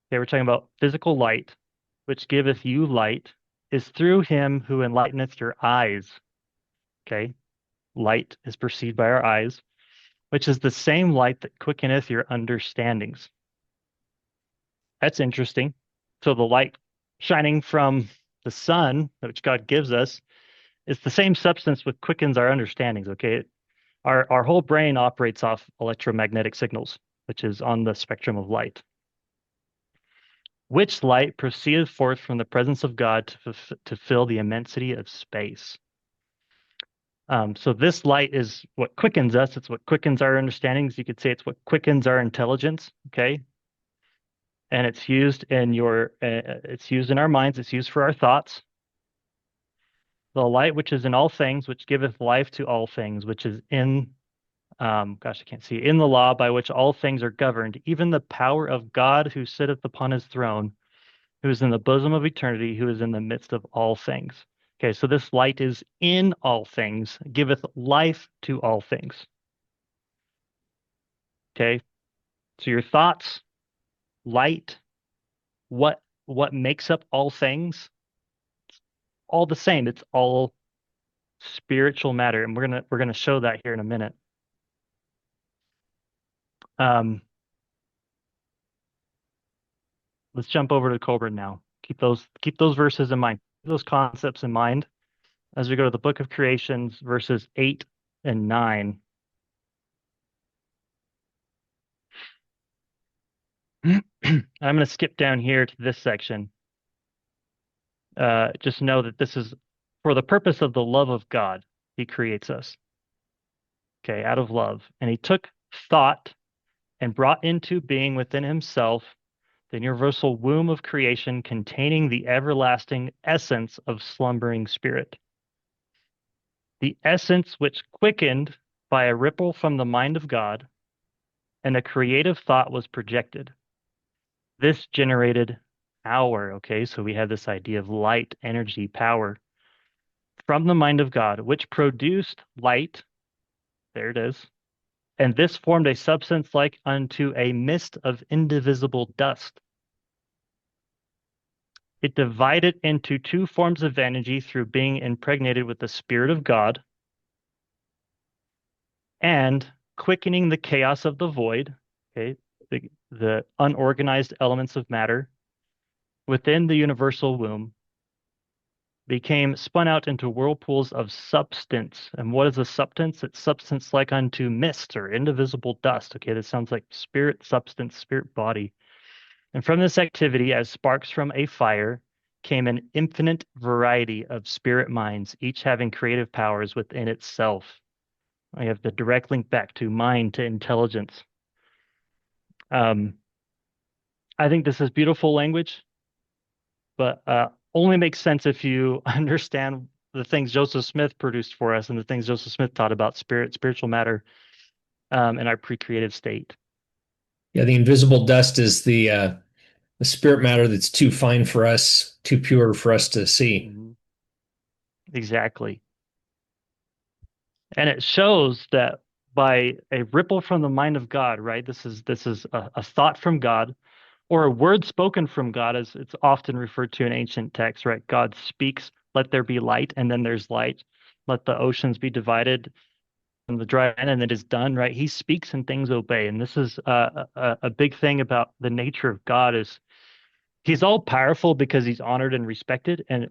okay, we're talking about physical light, which giveth you light, is through him who enlighteneth your eyes. Okay, light is perceived by our eyes, which is the same light that quickeneth your understandings. That's interesting. So the light shining from the sun, which God gives us, is the same substance which quickens our understandings. Okay, our whole brain operates off electromagnetic signals, which is on the spectrum of light. Which light proceedeth forth from the presence of God to fill the immensity of space. So this light is what quickens us. It's what quickens our understandings. You could say it's what quickens our intelligence. Okay, and it's used in it's used in our minds. It's used for our thoughts. The light which is in all things, which giveth life to all things, which is in, gosh, I can't see, in the law by which all things are governed, even the power of God who sitteth upon his throne, who is in the bosom of eternity, who is in the midst of all things. Okay, so this light is in all things, giveth life to all things. Okay, so your thoughts, light, what makes up all things, all the same. It's all spiritual matter, and we're gonna show that here in a minute. Um, let's jump over to Kolbrin now. Keep those verses in mind, keep those concepts in mind as we go to the Book of Creations, verses 8 and 9. I'm going to skip down here to this section. Just know that this is for the purpose of the love of God. He creates us, okay, out of love. And he took thought and brought into being within himself the universal womb of creation containing the everlasting essence of slumbering spirit. The essence which quickened by a ripple from the mind of God, and a creative thought was projected. This generated power. Okay, so we have this idea of light, energy, power from the mind of God, which produced light. There it is. And this formed a substance like unto a mist of indivisible dust. It divided into two forms of energy through being impregnated with the Spirit of God and quickening the chaos of the void, okay, the unorganized elements of matter within the universal womb became spun out into whirlpools of substance. And what is a substance? It's substance like unto mist or indivisible dust. Okay, this sounds like spirit, substance, spirit, body. And from this activity, as sparks from a fire, came an infinite variety of spirit minds, each having creative powers within itself. I have the direct link back to mind to intelligence. I think this is beautiful language, but only makes sense if you understand the things Joseph Smith produced for us and the things Joseph Smith taught about spiritual matter, and our pre-creative state. Yeah, the invisible dust is the spirit matter that's too fine for us, too pure for us to see. Mhm. Exactly. And it shows that by a ripple from the mind of God, right? This is a thought from God or a word spoken from God, as it's often referred to in ancient texts, right? God speaks, let there be light, and then there's light. Let the oceans be divided from the dry land, and it is done, right? He speaks and things obey. And this is a big thing about the nature of God is he's all powerful because he's honored and respected, and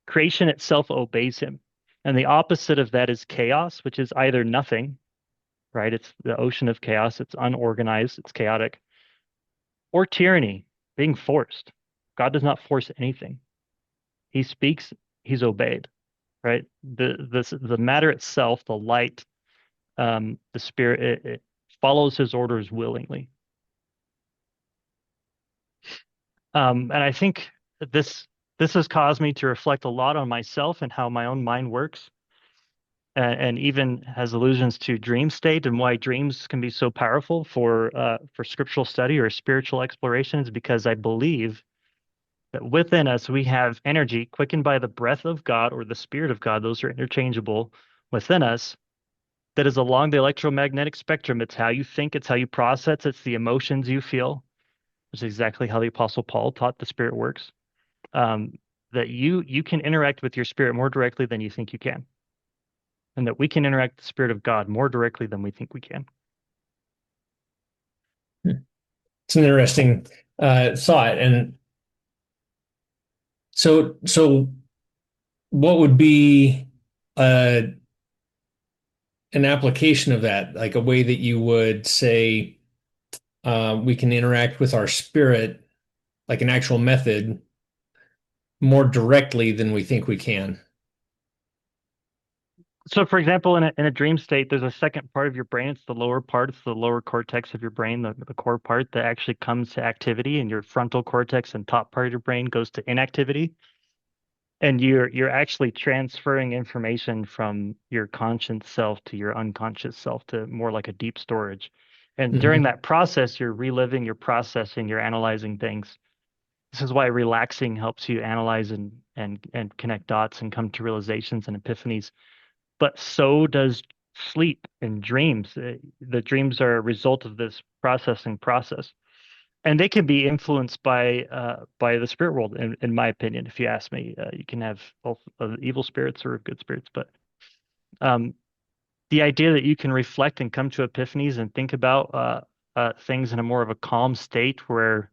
creation itself obeys him. And the opposite of that is chaos, which is either nothing, right? It's the ocean of chaos. It's unorganized. It's chaotic. Or tyranny, being forced. God does not force anything. He speaks, he's obeyed, right? The matter itself, the light, the spirit, it follows his orders willingly. And I think this this has caused me to reflect a lot on myself and how my own mind works, and even has allusions to dream state and why dreams can be so powerful for scriptural study or spiritual explorations, because I believe that within us we have energy quickened by the breath of God or the Spirit of God. Those are interchangeable within us. That is along the electromagnetic spectrum. It's how you think, it's how you process, it's the emotions you feel. Which is exactly how the Apostle Paul taught the Spirit works. Um, that you can interact with your spirit more directly than you think you can, and that we can interact with the Spirit of God more directly than we think we can. It's an interesting thought. And so what would be uh, an application of that, like a way that you would say we can interact with our spirit, like an actual method, more directly than we think we can? So, for example, in a dream state, there's a second part of your brain. It's the lower part. It's the lower cortex of your brain, the core part that actually comes to activity, and your frontal cortex and top part of your brain goes to inactivity. And you're actually transferring information from your conscious self to your unconscious self to more like a deep storage. And during Hmm. that process, you're reliving, you're processing, you're analyzing things. This is why relaxing helps you analyze and connect dots and come to realizations and epiphanies. But so does sleep and dreams. The dreams are a result of this processing process, and they can be influenced by the spirit world. In my opinion, if you ask me, you can have both evil spirits or good spirits. But um, the idea that you can reflect and come to epiphanies and think about things in a more of a calm state where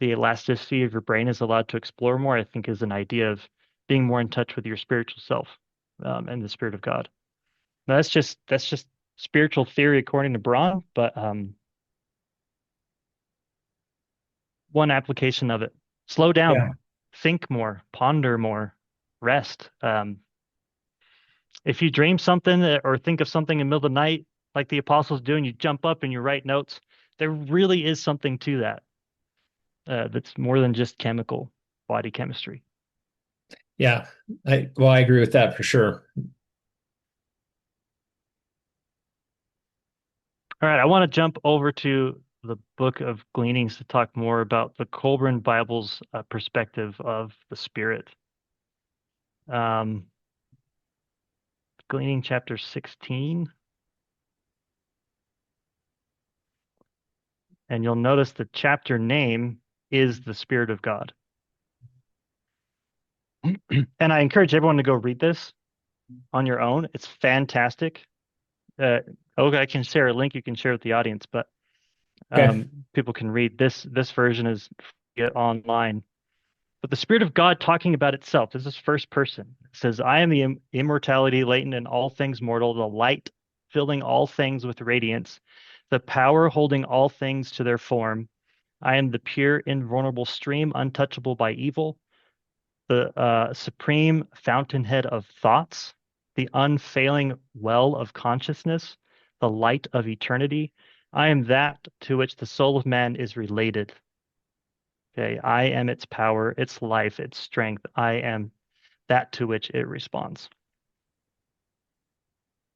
the elasticity of your brain is allowed to explore more, I think is an idea of being more in touch with your spiritual self, and the spirit of God. Now, that's just spiritual theory according to Bron, but one application of it. Slow down, Yeah. think more, ponder more, rest. If you dream something or think of something in the middle of the night, like the apostles do, and you jump up and you write notes, there really is something to that. That's more than just chemical body chemistry. Yeah. I agree with that for sure. All right, I want to jump over to the Book of Gleanings to talk more about the Kolbrin Bible's perspective of the Spirit. Um, Gleaning chapter 16. And you'll notice the chapter name is the Spirit of God. And I encourage everyone to go read this on your own. It's fantastic. Uh, okay, I can share a link. You can share with the audience, but Okay. people can read this. This version is online. But the Spirit of God talking about itself. This is first person. It says, "I am the immortality latent in all things mortal, the light filling all things with radiance, the power holding all things to their form. I am the pure, invulnerable stream, untouchable by evil, the supreme fountainhead of thoughts, the unfailing well of consciousness, the light of eternity. I am that to which the soul of man is related. Okay, I am its power, its life, its strength. I am that to which it responds."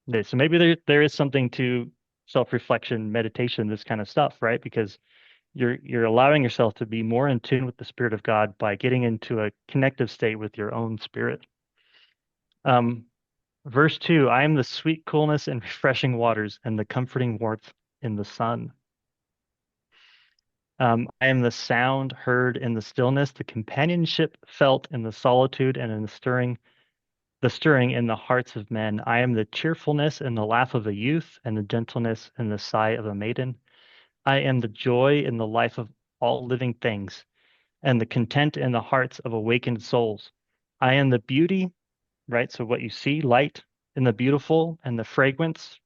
Okay, so maybe there is something to self-reflection, meditation, this kind of stuff, right? Because You're allowing yourself to be more in tune with the Spirit of God by getting into a connective state with your own spirit. Um, Verse 2, I am the sweet coolness and refreshing waters and the comforting warmth in the sun. I am the sound heard in the stillness, the companionship felt in the solitude and in the stirring in the hearts of men. I am the cheerfulness and the laugh of a youth and the gentleness and the sigh of a maiden. I am the joy in the life of all living things and the content in the hearts of awakened souls. I am the beauty, right? So what you see, light in the beautiful and the fragrance,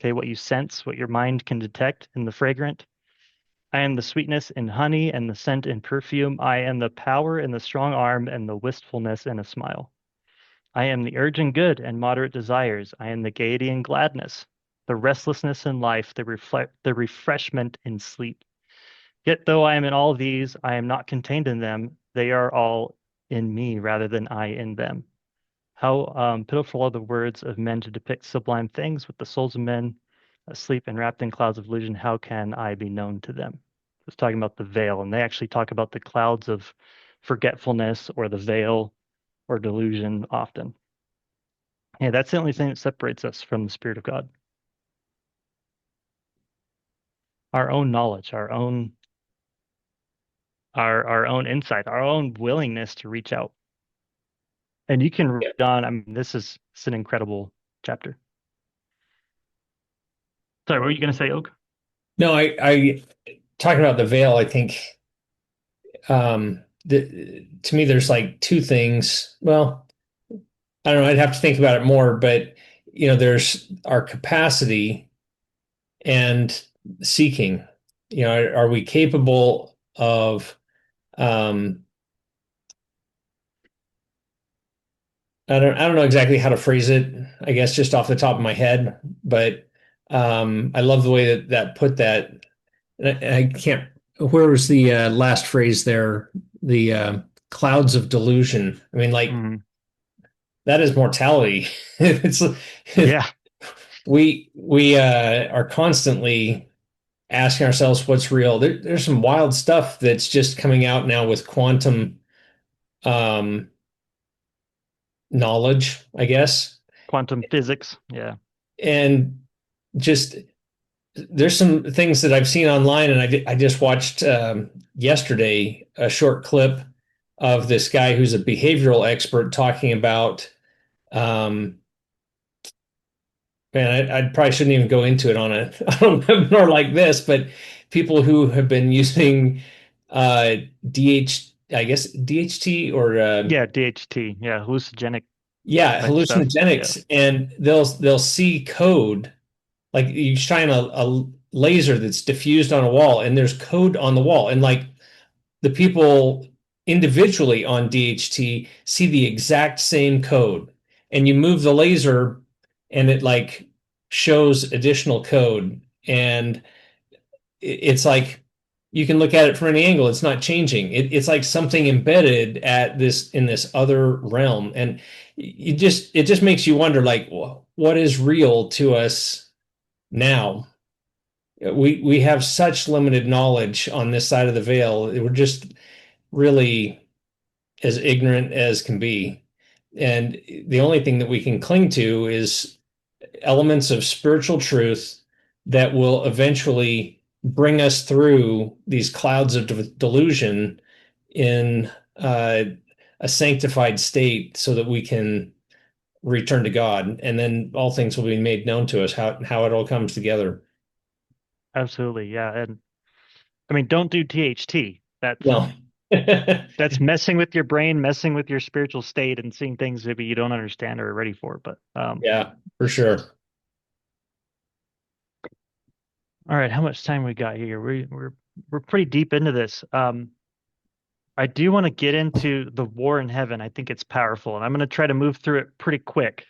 okay, what you sense, what your mind can detect in the fragrant. I am the sweetness in honey and the scent in perfume. I am the power in the strong arm and the wistfulness in a smile. I am the urgent good and moderate desires. I am the gaiety and gladness, the restlessness in life, the refreshment in sleep. Yet though I am in all these, I am not contained in them. They are all in me rather than I in them. How pitiful are the words of men to depict sublime things with the souls of men asleep and wrapped in clouds of illusion. How can I be known to them? It's talking about the veil, and they actually talk about the clouds of forgetfulness or the veil or delusion often. Yeah, that's the only thing that separates us from the Spirit of God. Our own knowledge, our own insight, our own willingness to reach out. And you can read Yeah. on. I mean, it's an incredible chapter. Sorry, what were you going to say, Oak? No, I talking about the veil, I think to me there's like two things. Well, I don't know, I'd have to think about it more, but there's our capacity and seeking. Are we capable of um I don't know exactly how to phrase it, I guess just off the top of my head, but I love the way that put that. I can't, where was the last phrase there? The clouds of delusion. I mean, like Mhm. that is mortality. It's Yeah, we are constantly asking ourselves what's real. There's some wild stuff that's just coming out now with quantum um, knowledge, I guess, quantum physics. Yeah. and just there's some things that I've seen online, and I just watched yesterday a short clip of this guy who's a behavioral expert talking about. Um, Man, I probably shouldn't even go into it on a on a webinar like this, but people who have been using uh, I guess DHT or Yeah, DHT. Yeah, hallucinogenic yeah, type stuff. Yeah. hallucinogenics, and they'll see code. Like you shine a laser that's diffused on a wall, and there's code on the wall, and like the people individually on DHT see the exact same code, and you move the laser, and it like shows additional code, and it's like you can look at it from any angle. It's not changing. It's like something embedded at this in this other realm, and it just makes you wonder, like, what is real to us now? We have such limited knowledge on this side of the veil. We're just really as ignorant as can be. And the only thing that we can cling to is elements of spiritual truth that will eventually bring us through these clouds of delusion in a sanctified state so that we can return to God. And then all things will be made known to us, how it all comes together. Absolutely. Yeah. And I mean, don't do THT. Well, yeah, That's messing with your brain, messing with your spiritual state and seeing things maybe you don't understand or are ready for. But for sure. all right, how much time we got here? We're pretty deep into this. I do want to get into the war in heaven. I think it's powerful, and I'm going to try to move through it pretty quick.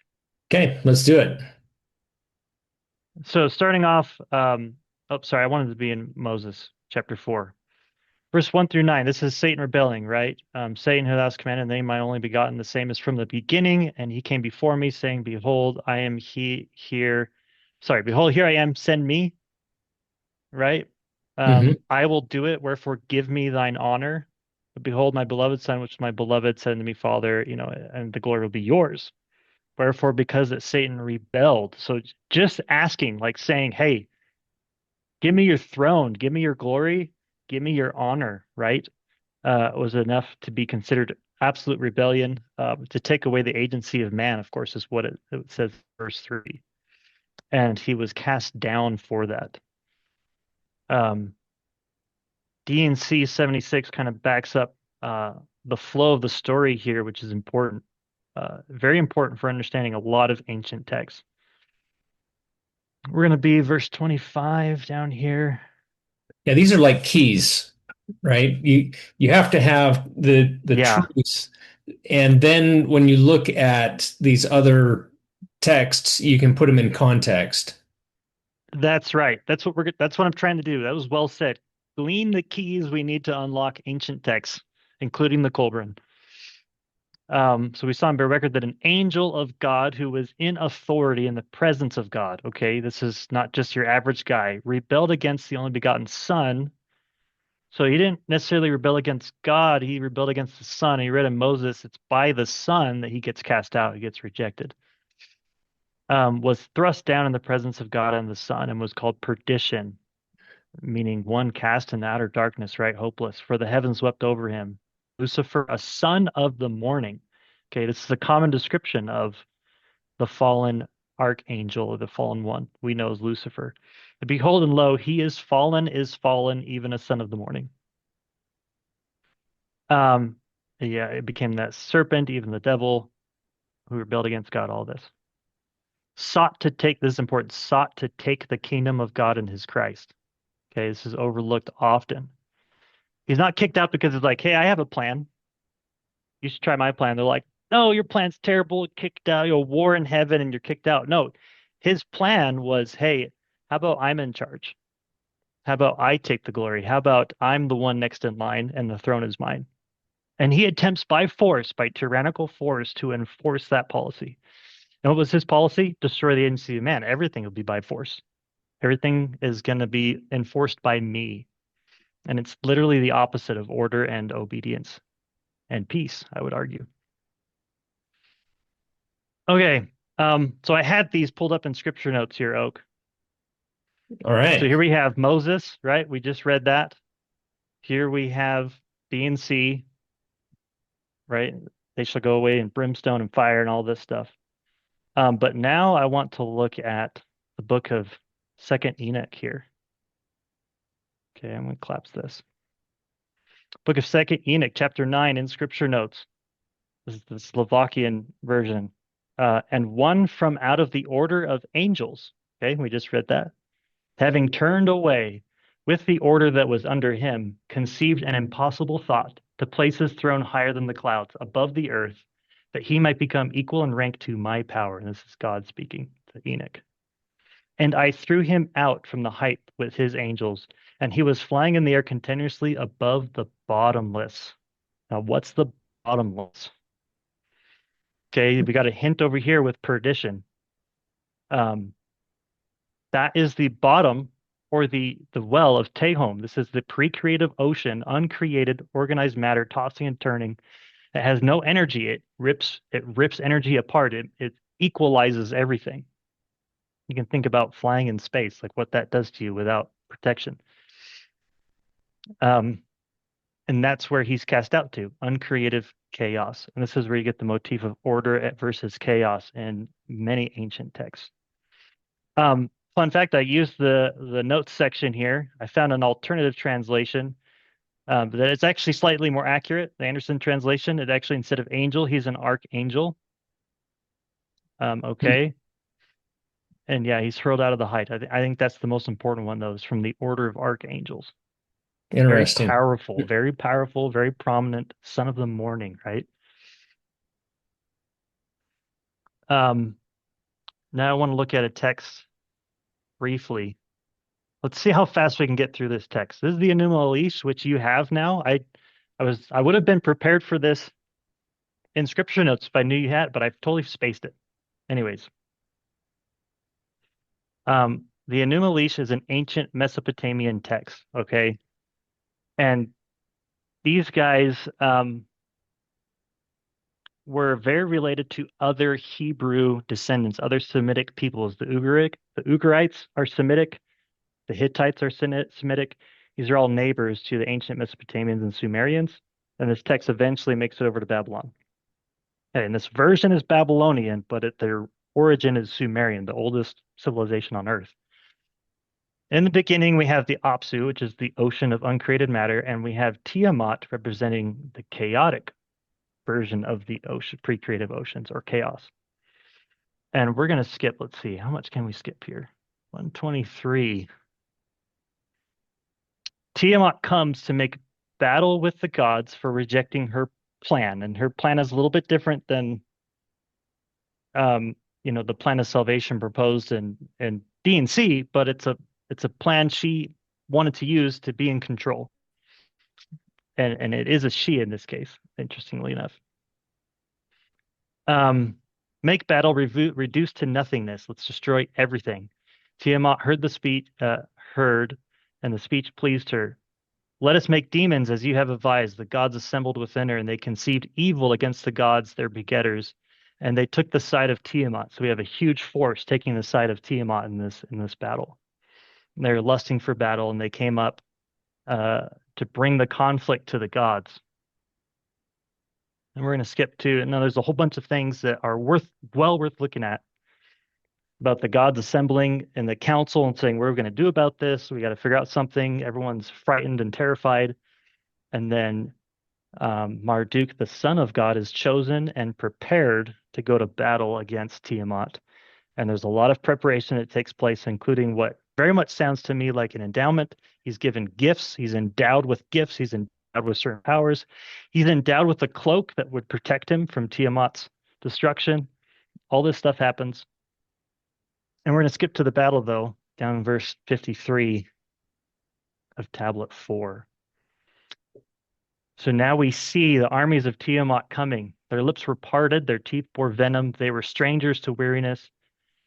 Okay, let's do it. So starting off, oh, sorry, I wanted to be in Moses chapter 4. Verse 1 through 9, this is Satan rebelling, right? Satan, who thou hast commanded in the name of my only begotten, the same is from the beginning, and he came before me, saying, Behold, I am he here. Sorry, behold, here I am, send me, right? Hmm. I will do it, wherefore give me thine honor. Behold, my beloved son, which my beloved said unto me, Father, and the glory will be yours. Wherefore, because that Satan rebelled. So just asking, like saying, hey, give me your throne, give me your glory, give me your honor, right? Was enough to be considered absolute rebellion. To take away the agency of man, of course, is what it says, verse 3. And he was cast down for that. Um, DNC 76 kind of backs up the flow of the story here, which is important, very important for understanding a lot of ancient texts. We're going to be verse 25 down here. Yeah, these are like keys, right? You have to have the Yeah, truths, and then when you look at these other texts, you can put them in context. that's right. That's what I'm trying to do. That was well said. Glean the keys we need to unlock ancient texts, including the Kolbrin. So we saw in bear record that an angel of God who was in authority in the presence of God, okay, this is not just your average guy, rebelled against the only begotten Son. So he didn't necessarily rebel against God, he rebelled against the Son. He read in Moses, it's by the Son that he gets cast out, he gets rejected. Was thrust down in the presence of God and the Son and was called perdition, meaning one cast in outer darkness, right? Hopeless. For the heavens wept over him. Lucifer, a son of the morning. Okay, this is a common description of the fallen archangel or the fallen one we know as Lucifer. Behold, and lo, he is fallen, even a son of the morning. Um, yeah, it became that serpent, even the devil who rebelled against God, all this. Sought to take, this is important, sought to take the kingdom of God in his Christ. Okay, this is overlooked often. He's not kicked out because it's like, hey, I have a plan. You should try my plan. They're like, no, your plan's terrible. Kicked out, war in heaven and you're kicked out. No, his plan was, hey, how about I'm in charge? How about I take the glory? How about I'm the one next in line and the throne is mine? And he attempts by force, by tyrannical force, to enforce that policy. And what was his policy? Destroy the agency of man. Everything will be by force. Everything is going to be enforced by me. And it's literally the opposite of order and obedience and peace, I would argue. Okay. So I had these pulled up in scripture notes here, Oak. All So right. here we have Moses, right? We just read that. Here we have B and C, right? They shall go away in brimstone and fire and all this stuff. But now I want to look at the book of Second Enoch here. Okay, I'm going to collapse this. Book of Second Enoch, chapter 9 in scripture notes. This is the Slovakian version. And one from out of the order of angels. Okay, we just read that. Having turned away with the order that was under him, conceived an impossible thought to place his throne higher than the clouds, above the earth, that he might become equal in rank to my power. And this is God speaking to Enoch. And I threw him out from the height with his angels, and he was flying in the air continuously above the bottomless. Now, what's the bottomless? Okay, we got a hint over here with perdition. Um, that is the bottom or the well of Tehom. This is the pre-creative ocean, uncreated, organized matter tossing and turning. It has no energy. It rips energy apart. It equalizes everything. You can think about flying in space, like what that does to you without protection. Um, and that's where he's cast out to, uncreative chaos. And this is where you get the motif of order versus chaos in many ancient texts. Fun fact, I used the notes section here. I found an alternative translation that it's actually slightly more accurate. The Anderson translation, it actually, instead of angel, he's an archangel. Okay. And yeah, he's hurled out of the height. I think that's the most important one, though, is from the order of archangels. Interesting. Very powerful, very prominent, son of the morning, right? Um, Now I want to look at a text briefly. Let's see how fast we can get through this text. This is the Enuma Elish, which you have now. I would have been prepared for this in scripture notes if I knew you had, but I've totally spaced it. Anyways, The Enuma Elish is an ancient Mesopotamian text, okay? And these guys were very related to other Hebrew descendants, other Semitic peoples. The Ugarites are Semitic, the Hittites are Semitic. These are all neighbors to the ancient Mesopotamians and Sumerians. And this text eventually makes it over to Babylon. Okay, and this version is Babylonian, but their origin is Sumerian, the oldest civilization on Earth. In the beginning, we have the Apsu, which is the ocean of uncreated matter, and we have Tiamat representing the chaotic version of the ocean, pre-creative oceans or chaos. And we're going to skip, let's see, how much can we skip here? 123. Tiamat comes to make battle with the gods for rejecting her plan, and her plan is a little bit different than um, the plan of salvation proposed in D&C, but it's a plan she wanted to use to be in control. And it is a she in this case, interestingly enough. Um, make battle reduced to nothingness. Let's destroy everything. Tiamat heard, and the speech pleased her. Let us make demons as you have advised. The gods assembled within her, and they conceived evil against the gods, their begetters, and they took the side of Tiamat. So we have a huge force taking the side of Tiamat in this battle. And they're lusting for battle, and they came up to bring the conflict to the gods. And we're going to skip to, now there's a whole bunch of things that are well worth looking at about the gods assembling in the council and saying, what are we going to do about this? We got to figure out something. Everyone's frightened and terrified. And then Marduk, the son of God, is chosen and prepared to go to battle against Tiamat. And there's a lot of preparation that takes place, including what very much sounds to me like an endowment. He's given gifts. He's endowed with gifts. He's endowed with certain powers. He's endowed with a cloak that would protect him from Tiamat's destruction. All this stuff happens. And we're going to skip to the battle, though, down in verse 53 of Tablet 4. So now we see the armies of Tiamat coming. Their lips were parted, their teeth bore venom. They were strangers to weariness.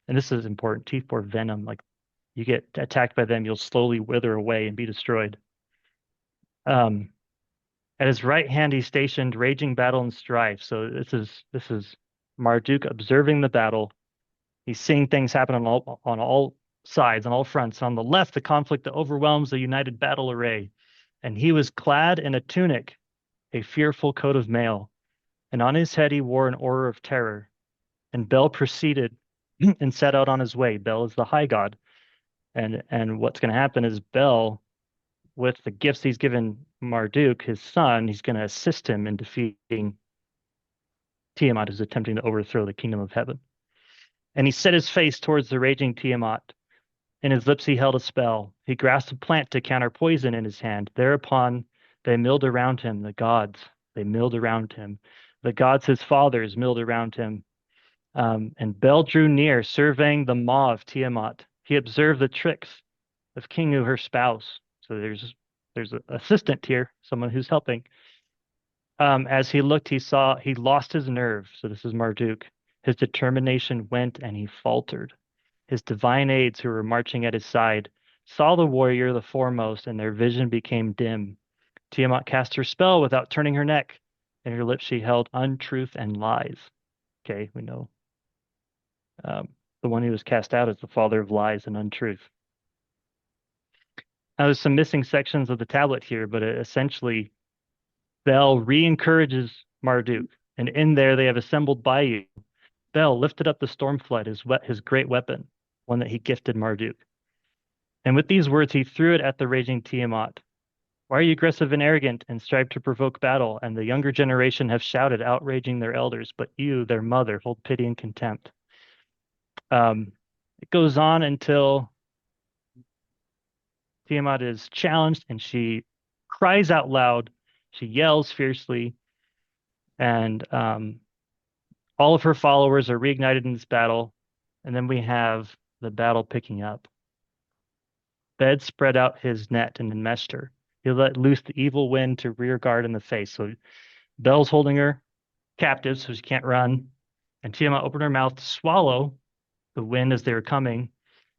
And this is important. Teeth bore venom. Like you get attacked by them, you'll slowly wither away and be destroyed. At his right hand, he stationed raging battle and strife. So this is Marduk observing the battle. He's seeing things happen on all sides, on all fronts. On the left, the conflict that overwhelms the united battle array. And he was clad in a tunic, a fearful coat of mail, and on his head he wore an aura of terror. And Bel proceeded and set out on his way. Bel is the high god. And what's going to happen is Bel, with the gifts he's given Marduk, his son, he's going to assist him in defeating Tiamat, who's attempting to overthrow the kingdom of heaven. And he set his face towards the raging Tiamat. In his lips he held a spell. He grasped a plant to counter poison in his hand. Thereupon they milled around him, the gods. They milled around him. The gods, his fathers, milled around him. And Bel drew near, surveying the maw of Tiamat. He observed the tricks of Kingu, her spouse. So there's an assistant here, someone who's helping. As he looked, he lost his nerve. So this is Marduk. His determination went and he faltered. His divine aides who were marching at his side saw the warrior the foremost, and their vision became dim. Tiamat cast her spell without turning her neck. In her lips she held untruth and lies. Okay, we know. The one who was cast out is the father of lies and untruth. Now, there's some missing sections of the tablet here, but essentially, Bel re-encourages Marduk, and in there they have assembled by you. Bel lifted up the storm flood, his great weapon, one that he gifted Marduk. And with these words, he threw it at the raging Tiamat. Why are you aggressive and arrogant and strive to provoke battle? And the younger generation have shouted, outraging their elders, but you, their mother, hold pity and contempt. It goes on until Tiamat is challenged and she cries out loud. She yells fiercely, and all of her followers are reignited in this battle. And then we have the battle picking up. Bed spread out his net and enmeshed her. He let loose the evil wind to rear guard in the face. So Bel's holding her captive so she can't run. And Tiamat opened her mouth to swallow the wind as they were coming.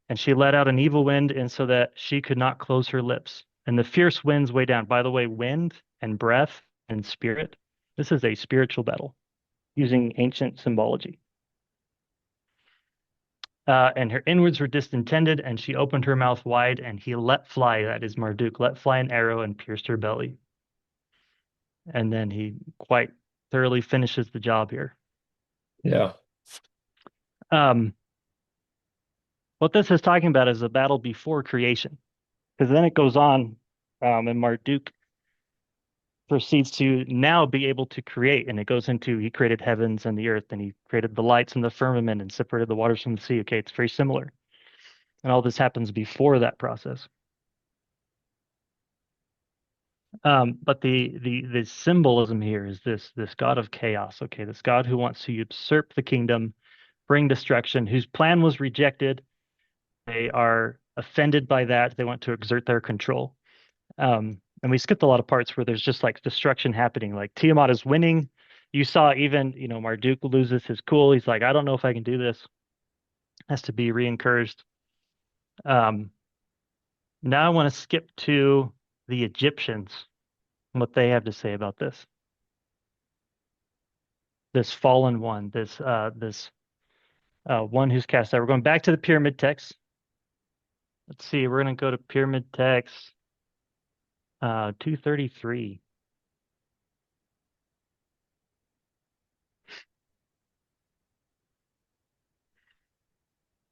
And she let out an evil wind, and so that she could not close her lips. And the fierce winds weigh down. By the way, wind and breath and spirit, this is a spiritual battle using ancient symbology. And her inwards were distended, and she opened her mouth wide, and he let fly, that is Marduk, let fly an arrow and pierced her belly. And then he quite thoroughly finishes the job here. Yeah. Um, what this is talking about is a battle before creation, because then it goes on, and Marduk proceeds to now be able to create, and it goes into he created heavens and the earth, and he created the lights and the firmament and separated the waters from the sea. Okay, it's very similar, and all this happens before that process. But the symbolism here is this God of chaos. Okay, this God who wants to usurp the kingdom, bring destruction, whose plan was rejected. They are offended by that. They want to exert their control. And we skipped a lot of parts where there's just like destruction happening. Like Tiamat is winning. You saw even, Marduk loses his cool. He's like, I don't know if I can do this. Has to be re-encouraged. Um, Now I want to skip to the Egyptians and what they have to say about this. This fallen one, this one who's cast out. We're going back to the pyramid text. Let's see, we're going to go to pyramid text 233.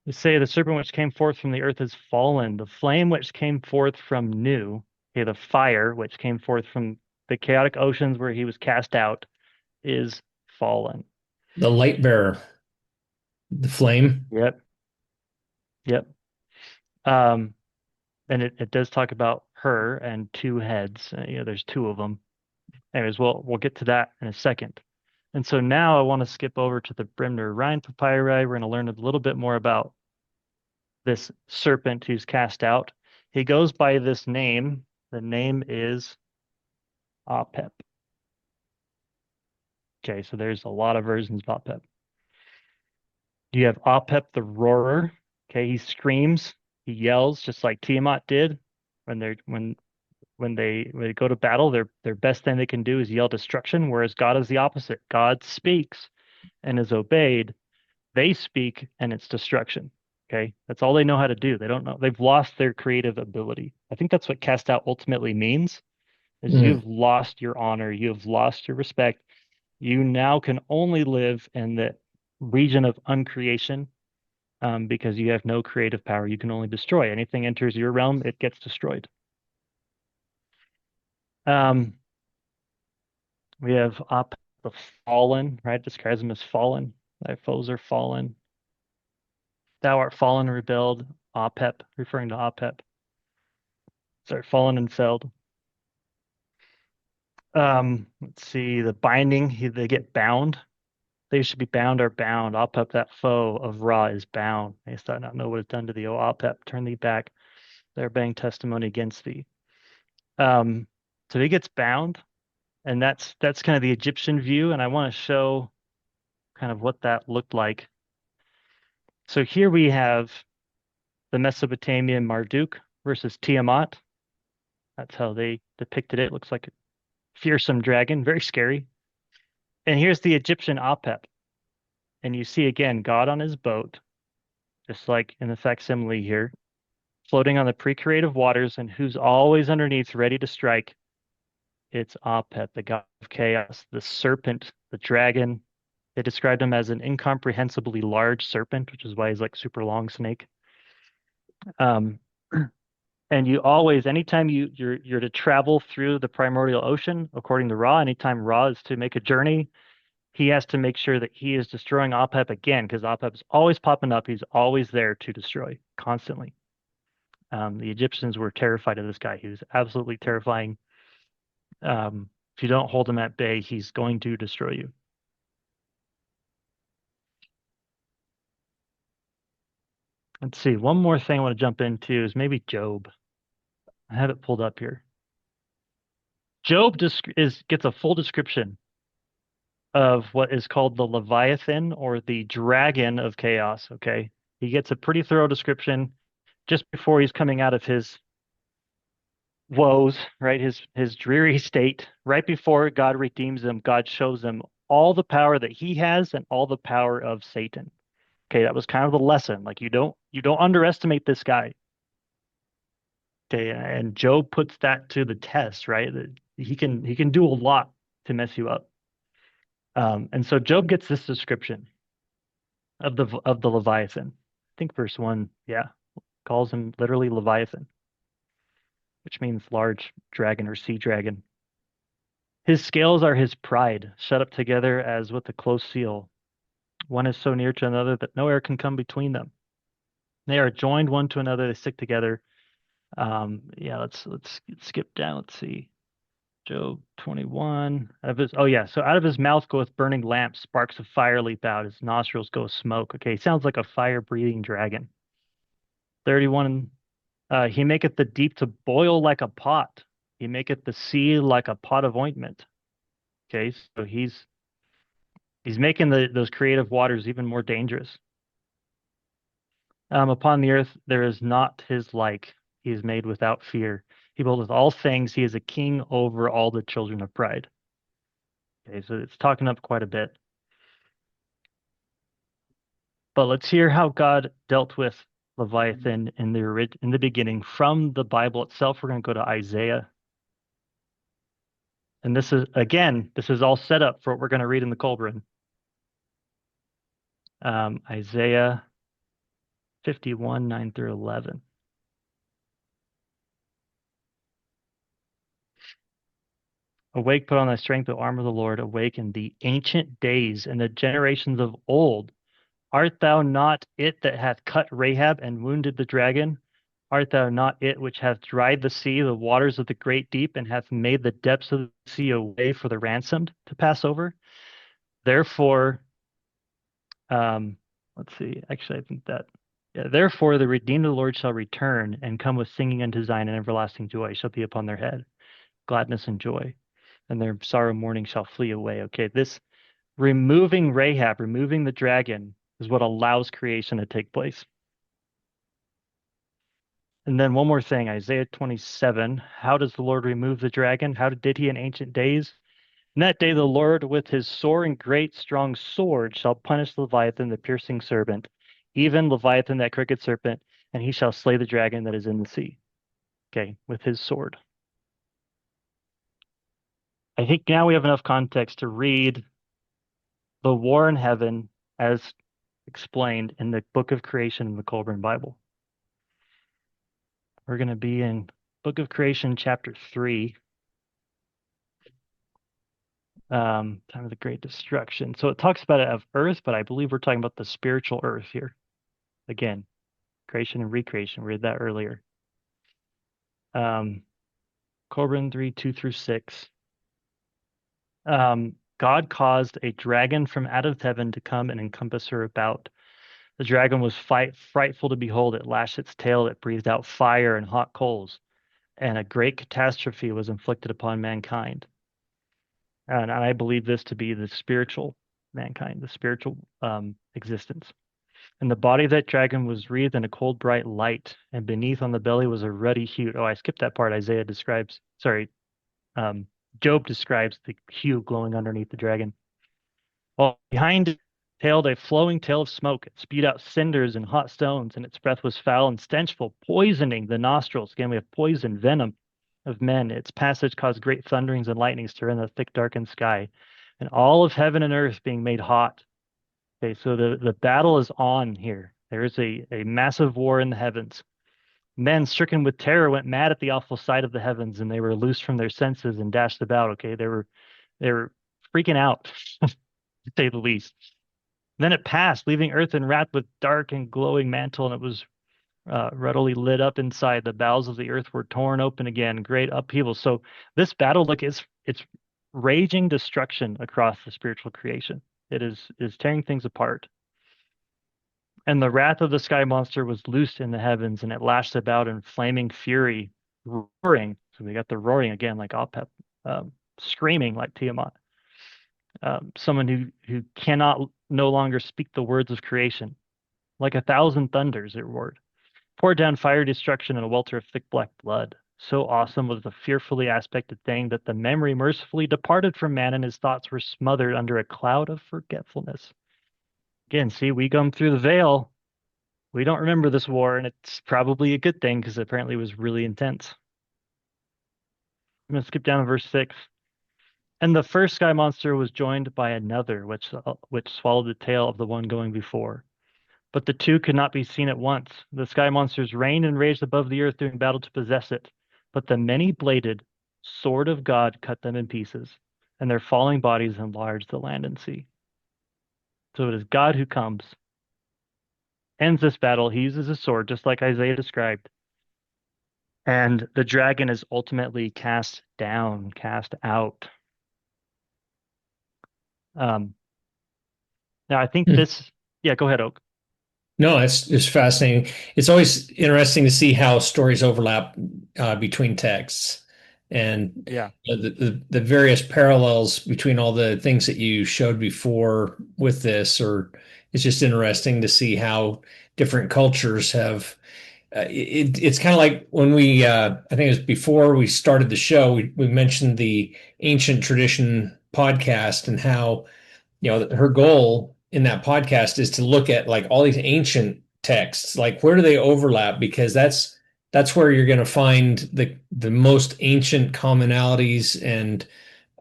You say the serpent which came forth from the earth is fallen. The flame which came forth from Nu, okay, the fire which came forth from the chaotic oceans where he was cast out is fallen. The light bearer, the flame. Yep, yep. Um, and it does talk about her and two heads. There's two of them. Anyways, we'll get to that in a second. And so now I want to skip over to the Brimner Rhine papyri. We're going to learn a little bit more about this serpent who's cast out. He goes by this name. The name is Apep. Okay, so there's a lot of versions of Apep. You have Apep the roarer. Okay, he screams, he yells just like Tiamat did when they go to battle. Their best thing they can do is yell destruction, whereas God is the opposite. God speaks and is obeyed. They speak and it's destruction. Okay, that's all they know how to do. They don't know. They've lost their creative ability. I think that's what cast out ultimately means, is Mm. you've lost your honor, you've lost your respect. You now can only live in the region of uncreation, because you have no creative power. You can only destroy. Anything enters your realm, it gets destroyed. Um, we have Up the fallen, right? Describes them as fallen. Thy foes are fallen. Thou art fallen and rebelled. Apep, referring to Apep. Sorry, fallen and felled. Let's see, the binding, they get bound. They should be bound or bound. Apep, that foe of Ra, is bound. Mayst thou not know what is done to thee, O Apep, turn thee back. They're bearing testimony against thee. So he gets bound, and that's kind of the Egyptian view, and I want to show kind of what that looked like. So here we have the Mesopotamian Marduk versus Tiamat. That's how they depicted it. Looks like a fearsome dragon, very scary. And here's the Egyptian Apep. And you see again God on his boat, just like in the facsimile here, floating on the pre-creative waters, and who's always underneath, ready to strike. It's Apep, the god of chaos, the serpent, the dragon. They described him as an incomprehensibly large serpent, which is why he's like super long snake. Um, and you always, anytime you're to travel through the primordial ocean, according to Ra, anytime Ra is to make a journey, he has to make sure that he is destroying Apep again, because Apep is always popping up. He's always there to destroy, constantly. The Egyptians were terrified of this guy. He was absolutely terrifying. If you don't hold him at bay, he's going to destroy you. Let's see. One more thing I want to jump into is maybe Job. I have it pulled up here. Job gets a full description of what is called the Leviathan, or the dragon of chaos. Okay, he gets a pretty thorough description. just before he's coming out of his woes, right? His dreary state, right before God redeems him, God shows him all the power that he has and all the power of Satan. Okay, that was kind of the lesson. Like you don't underestimate this guy. Okay, and Job puts that to the test, right? That he can do a lot to mess you up. And so Job gets this description of the Leviathan. I think verse 1, yeah, calls him literally Leviathan, which means large dragon or sea dragon. His scales are his pride, shut up together as with a close seal. One is so near to another that no air can come between them. They are joined one to another, they stick together. Yeah, let's skip down. Let's see. Job 21. So out of his mouth goeth burning lamps, sparks of fire leap out, his nostrils go smoke. Okay, sounds like a fire-breathing dragon. 31. He maketh the deep to boil like a pot. He maketh the sea like a pot of ointment. Okay, so he's making those creative waters even more dangerous. Upon the earth there is not his like. He is made without fear. He buildeth all things. He is a king over all the children of pride. Okay, so it's talking up quite a bit. But let's hear how God dealt with Leviathan in the beginning from the Bible itself. We're going to go to Isaiah. And this is all set up for what we're going to read in the Kolbrin. Isaiah 51, 9 through 11. Awake, put on thy strength, the arm of the Lord. Awake in the ancient days and the generations of old. Art thou not it that hath cut Rahab and wounded the dragon? Art thou not it which hath dried the sea, the waters of the great deep, and hath made the depths of the sea a way for the ransomed to pass over? Therefore, let's see. Actually, I think that, yeah, therefore the redeemed of the Lord shall return and come with singing unto Zion, and everlasting joy shall be upon their head, gladness and joy, and their sorrow mourning shall flee away. Okay, this removing Rahab, removing the dragon, is what allows creation to take place. And then one more thing, Isaiah 27. How does the Lord remove the dragon? How did he in ancient days? In that day, the Lord with his sore and great strong sword shall punish Leviathan, the piercing serpent, even Leviathan, that crooked serpent, and he shall slay the dragon that is in the sea. Okay, with his sword. I think now we have enough context to read the war in heaven as explained in the book of creation in the Kolbrin Bible. We're going to be in book of creation, chapter 3. Time of the great destruction. So it talks about it of earth, but I believe we're talking about the spiritual earth here. Again, creation and recreation. We read that earlier. Kolbrin 3, 2 through 6. God caused a dragon from out of heaven to come and encompass her about. The dragon was frightful to behold. It lashed its tail. It breathed out fire and hot coals. And a great catastrophe was inflicted upon mankind. And I believe this to be the spiritual mankind, the spiritual existence. And the body of that dragon was wreathed in a cold, bright light, and beneath on the belly was a ruddy hue. Oh, I skipped that part. Job describes the hue glowing underneath the dragon. While behind it tailed a flowing tail of smoke. It spewed out cinders and hot stones, and its breath was foul and stenchful, poisoning the nostrils. Again, we have poison, venom of men. Its passage caused great thunderings and lightnings to rend the thick darkened sky, and all of heaven and earth being made hot. Okay, so the battle is on here. There is a massive war in the heavens. Men stricken with terror went mad at the awful sight of the heavens, and they were loosed from their senses and dashed about. Okay, they were freaking out, to say the least. Then it passed, leaving earth enwrapped with dark and glowing mantle, and it was ruddily lit up inside. The bowels of the earth were torn open again, great upheaval. So this battle, look, it's raging destruction across the spiritual creation. It is tearing things apart. And the wrath of the sky monster was loosed in the heavens, and it lashed about in flaming fury, roaring. So we got the roaring again, like Apep, screaming like Tiamat. Someone who cannot no longer speak the words of creation. Like 1,000 thunders, it roared. poured down fire destruction and a welter of thick black blood. So awesome was the fearfully aspected thing that the memory mercifully departed from man and his thoughts were smothered under a cloud of forgetfulness. Again, see, we come through the veil. We don't remember this war, and it's probably a good thing because apparently it was really intense. I'm going to skip down to verse 6. And the first sky monster was joined by another, which swallowed the tail of the one going before. But the two could not be seen at once. The sky monsters reigned and raged above the earth doing battle to possess it. But the many-bladed sword of God cut them in pieces, and their falling bodies enlarged the land and sea. So it is God who comes, ends this battle. He uses his sword, just like Isaiah described. And the dragon is ultimately cast down, cast out. Um, Now, I think Hmm. this, yeah, go ahead, Oak. No, it's fascinating. It's always interesting to see how stories overlap between texts and Yeah, the various parallels between all the things that you showed before with this, or it's just interesting to see how different cultures have. It's kind of like when I think it was before we started the show, we mentioned the ancient tradition podcast and how her goal in that podcast is to look at like all these ancient texts, like where do they overlap? Because that's where you're going to find the most ancient commonalities and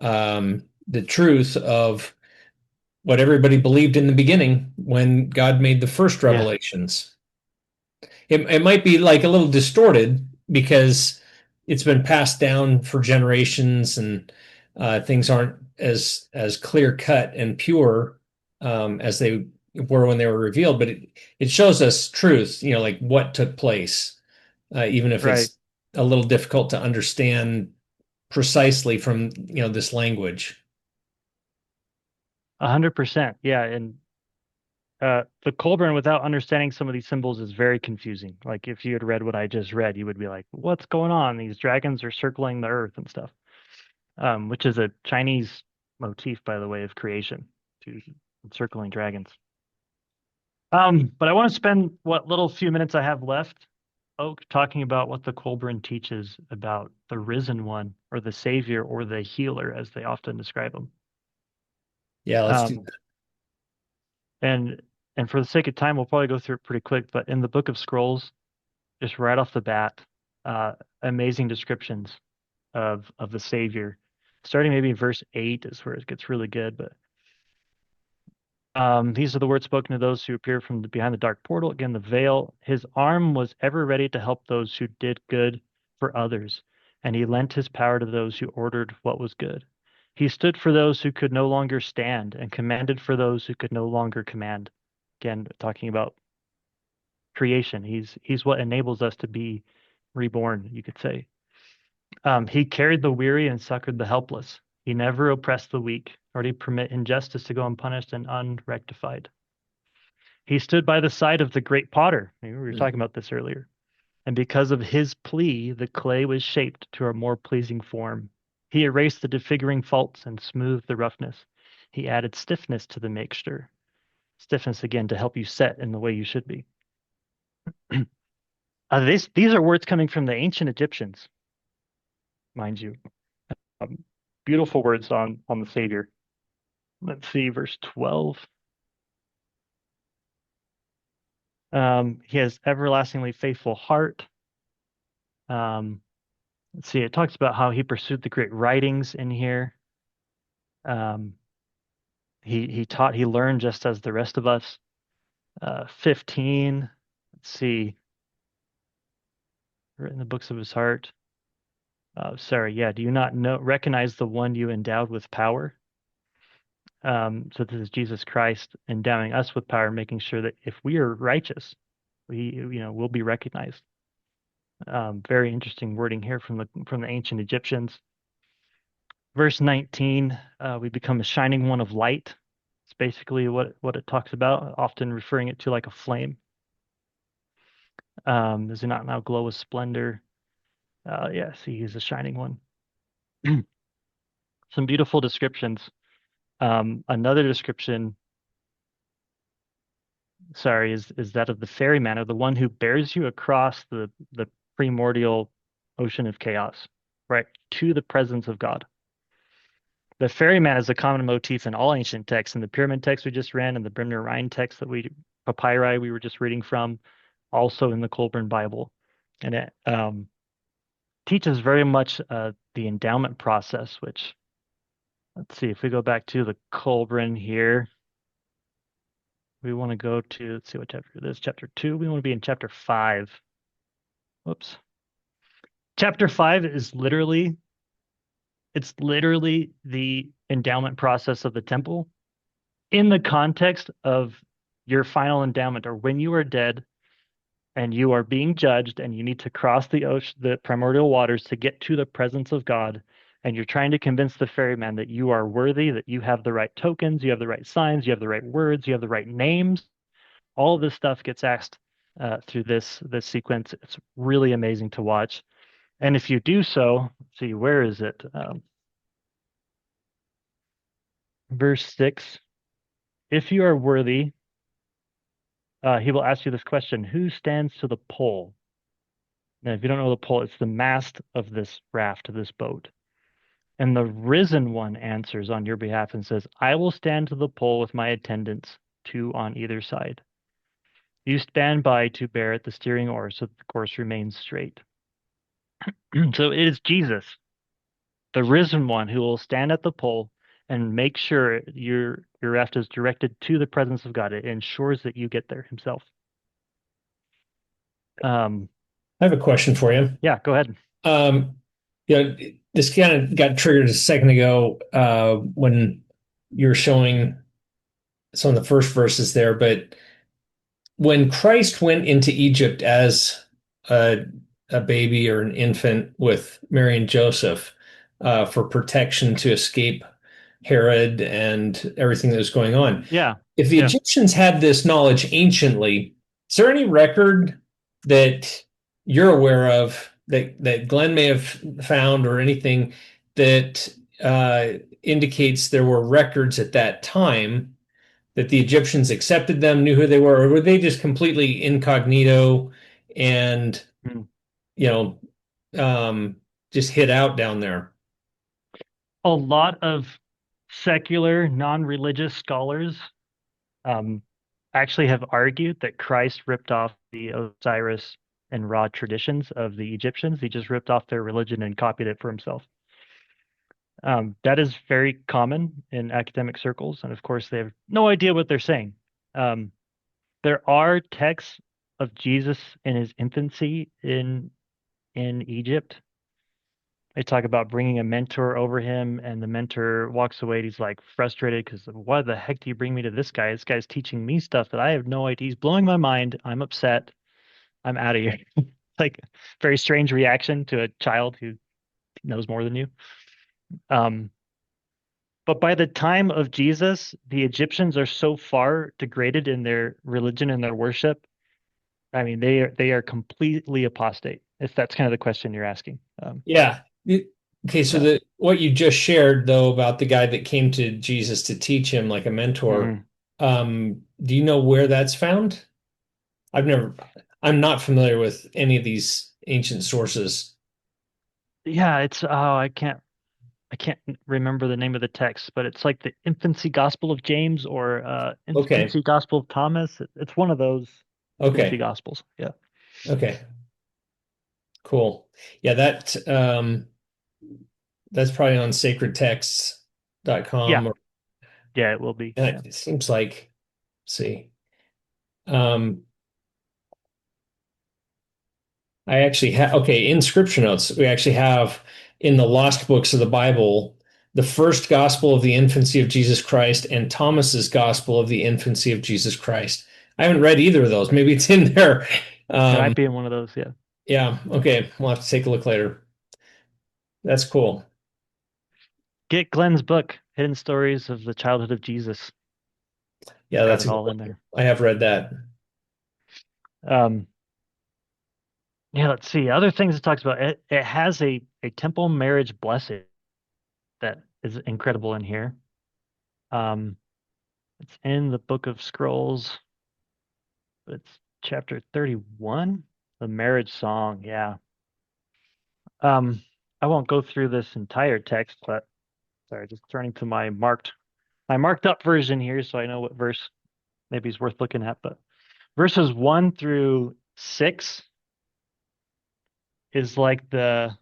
the truth of what everybody believed in the beginning when God made the first yeah, revelations. It might be like a little distorted because it's been passed down for generations and things aren't as clear cut and pure as they were when they were revealed. But it shows us truth, like what took place, even if right. it's a little difficult to understand precisely from this language. 100%. Yeah. And the Kolbrin, without understanding some of these symbols, is very confusing. Like if you had read what I just read, you would be like, what's going on? These dragons are circling the earth and stuff, which is a Chinese motif, by the way, of creation, to circling dragons. But I want to spend what little few minutes I have left, Oak, talking about what the Kolbrin teaches about the risen one or the savior or the healer, as they often describe him. Yeah, let's do Um, and and for the sake of time, we'll probably go through it pretty quick. But in the Book of Scrolls, just right off the bat, uh, amazing descriptions of the Savior. Starting maybe in verse 8 is where it gets really good. But these are the words spoken to those who appear from behind the dark portal. Again, the veil. His arm was ever ready to help those who did good for others, and he lent his power to those who ordered what was good. He stood for those who could no longer stand and commanded for those who could no longer command. Again, talking about creation. He's what enables us to be reborn, you could say. He carried the weary and succored the helpless. He never oppressed the weak, nor did he permit injustice to go unpunished and unrectified. He stood by the side of the great potter. We were talking that. about this earlier. And because of his plea, the clay was shaped to a more pleasing form. He erased the disfiguring faults and smoothed the roughness. He added stiffness to the mixture. Stiffness, again, to help you set in the way you should be. These are words coming from the ancient Egyptians, mind you. Um, Beautiful words on the Savior. Let's see, verse 12. He has everlastingly faithful heart. Um, let's see, it talks about how he pursued the great writings in here. Um, he taught, he learned just as the rest of us. 15. Let's see, written the books of his heart. Sorry, yeah. Do you not recognize the one you endowed with power? So this is Jesus Christ endowing us with power, making sure that if we are righteous, we'll be recognized. Very interesting wording here from the ancient Egyptians. Verse 19, we become a shining one of light. It's basically what it talks about, often referring it to like a flame. Does he not now glow with splendor? Yeah, see, he's a shining one. Some beautiful descriptions. Another description, sorry, is that of the ferryman, or the one who bears you across the primordial ocean of chaos, right, to the presence of God. The ferryman is a common motif in all ancient texts, in the pyramid text we just ran, and the Brimner Rhine text papyri we were just reading from, also in the Kolbrin Bible. And it teaches very much the endowment process, which, let's see, if we go back to the Kolbrin here, we want to go to, let's see what chapter it is, chapter 2. We want to be in chapter 5. Whoops. Chapter 5 is literally the endowment process of the temple in the context of your final endowment, or when you are dead and you are being judged and you need to cross the ocean, the primordial waters to get to the presence of God. And you're trying to convince the ferryman that you are worthy, that you have the right tokens, you have the right signs, you have the right words, you have the right names. All of this stuff gets asked through this sequence. It's really amazing to watch. And if you do so, let's see, where is it? Verse 6, if you are worthy, he will ask you this question: who stands to the pole? Now, if you don't know the pole, it's the mast of this raft, of this boat. And the risen one answers on your behalf and says, I will stand to the pole with my attendants, two on either side. You stand by to bear at the steering oar so that the course remains straight. So it is Jesus, the risen one, who will stand at the pole and make sure your raft is directed to the presence of God. It ensures that you get there himself. Um, I have a question for you. yeah, go ahead. Um, you know, this kind of got triggered a second ago when you were showing some of the first verses there, but when Christ went into Egypt as a, a baby or an infant with Mary and Joseph for protection to escape Herod and everything that was going on, Yeah, if the yeah. Egyptians had this knowledge anciently, is there any record that you're aware of that Glenn may have found or anything that indicates there were records at that time that the Egyptians accepted them, knew who they were, or were they just completely incognito and Hmm. you know just hid out down there? A lot of secular, non-religious scholars um, actually have argued that Christ ripped off the Osiris and Ra traditions of the Egyptians. He just ripped off their religion and copied it for himself. That is very common in academic circles, and of course, they have no idea what they're saying. Um, there are texts of Jesus in his infancy in Egypt. They talk about bringing a mentor over him, and the mentor walks away. And he's like frustrated because why the heck do you bring me to this guy? This guy's teaching me stuff that I have no idea. He's blowing my mind. I'm upset. I'm out of here. Like very strange reaction to a child who knows more than you. Um, but by the time of Jesus, the Egyptians are so far degraded in their religion and their worship. I mean, they are completely apostate, if that's kind of the question you're asking. Yeah. Okay, so Yeah. the what you just shared though about the guy that came to Jesus to teach him like a mentor, Mhm. do you know where that's found? I've never, I'm not familiar with any of these ancient sources. Yeah, it's I can't remember the name of the text, but it's like the Infancy Gospel of James or Okay. Infancy Gospel of Thomas. It's one of those goofy Okay. gospels. Yeah. Okay. Cool. Yeah, that's probably on Yeah. sacredtexts.com or Yeah, it will be. Yeah. it seems like, let's see. Um, I actually have, okay, in scripture notes, we actually have in the lost books of the Bible, the first gospel of the infancy of Jesus Christ and Thomas's gospel of the infancy of Jesus Christ. I haven't read either of those. Maybe it's in there. It might Um, be in one of those. Yeah. yeah, okay. We'll have to take a look later. That's cool. Get Glenn's book, Hidden Stories of the Childhood of Jesus. It's Yeah, got that's it a good all in one. there. I have read that. Um, yeah, let's see. Other things it talks about. It has a temple marriage blessing that is incredible in here. Um, it's in the Book of Scrolls. It's chapter 31, the marriage song. Yeah. Um, I won't go through this entire text, but sorry, just turning to my marked up version here so I know what verse maybe is worth looking at. But verses 1 through 6 is like the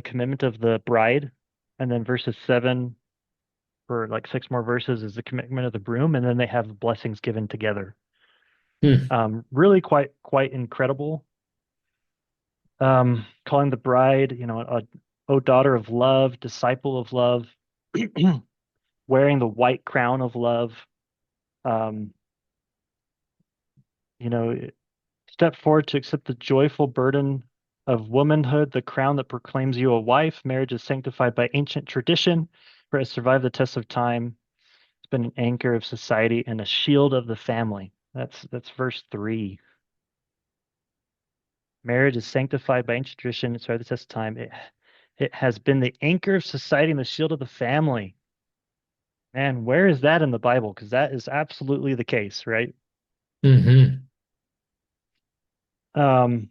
commitment of the bride, and then verses 7 for like 6 more verses is the commitment of the groom, and then they have blessings given together. Hmm. Really quite incredible. Calling the bride, oh daughter of love, disciple of love, wearing the white crown of love. Um, you know, Step forward to accept the joyful burden of womanhood, the crown that proclaims you a wife. Marriage is sanctified by ancient tradition, for it has survived the test of time. It's been an anchor of society and a shield of the family. That's verse 3. Marriage is sanctified by ancient tradition. It's survived the test of time. It has been the anchor of society and the shield of the family. Man, where is that in the Bible? Because that is absolutely the case, right? Hmm. Um,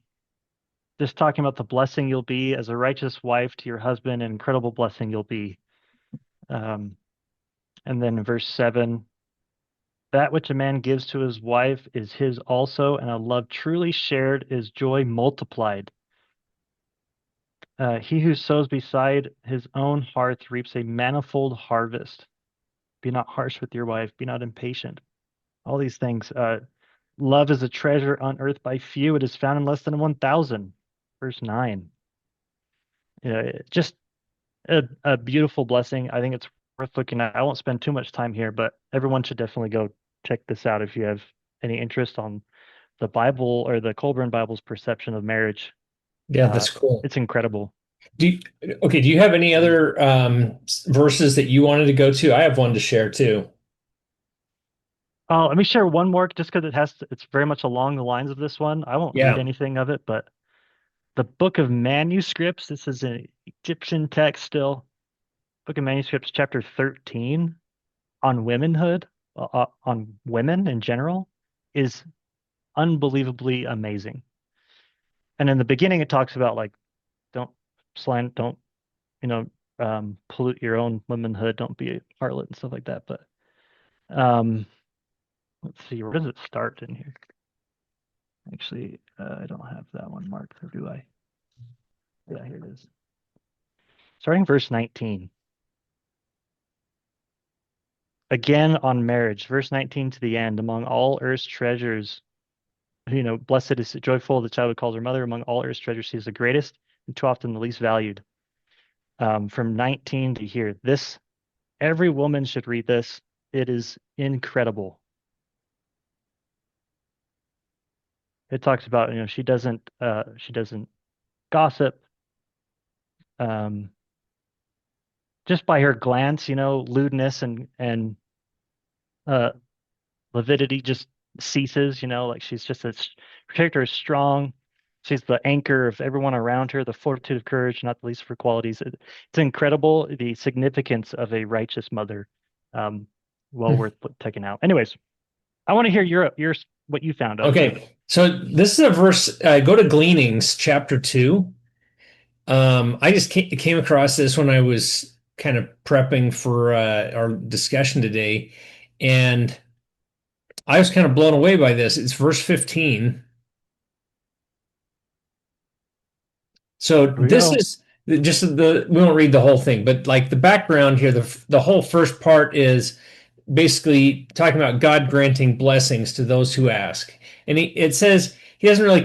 just talking about the blessing you'll be as a righteous wife to your husband, an incredible blessing you'll be. Um, and then in verse 7, that which a man gives to his wife is his also, and a love truly shared is joy multiplied. He who sows beside his own hearth reaps a manifold harvest. Be not harsh with your wife, be not impatient. All these things. Love is a treasure unearthed by few. It is found in less than 1,000. Verse 9. Just a beautiful blessing. I think it's worth looking at. I won't spend too much time here, but everyone should definitely go check this out if you have any interest on the Bible or the Kolbrin Bible's perception of marriage. Yeah, Uh, that's cool. it's incredible. Do you, okay, do you have any other verses that you wanted to go to? I have one to share too. Let me share one more just because it's very much along the lines of this one. I won't read Yeah. anything of it, but the Book of Manuscripts, this is an Egyptian text still. Book of Manuscripts, chapter 13 on womanhood, on women in general, is unbelievably amazing. And in the beginning, it talks about like don't don't you know pollute your own womanhood, don't be a harlot and stuff like that. But um, let's see, where does it start in here? Actually, I don't have that one marked, or do I? Yeah, here it is. Starting verse 19. Again on marriage, verse 19 to the end, among all earth's treasures, blessed is joyful the child who calls her mother. Among all earth's treasures, she is the greatest and too often the least valued. From 19 to here, every woman should read this. It is incredible. It talks about, she doesn't gossip. Um, just by her glance, lewdness and uh lividity just ceases, like she's just her character is strong. She's the anchor of everyone around her, the fortitude of courage, not the least of her qualities. It's incredible the significance of a righteous mother. Um, well worth taking out. Anyways, I want to hear your what you found, Oak. Okay. So this is a verse, go to Gleanings, chapter 2. I just came across this when I was kind of prepping for our discussion today, and I was kind of blown away by this. It's verse 15. So Here we this go. is just we won't read the whole thing, but like the background here, the whole first part is basically talking about God granting blessings to those who ask. And it says he doesn't really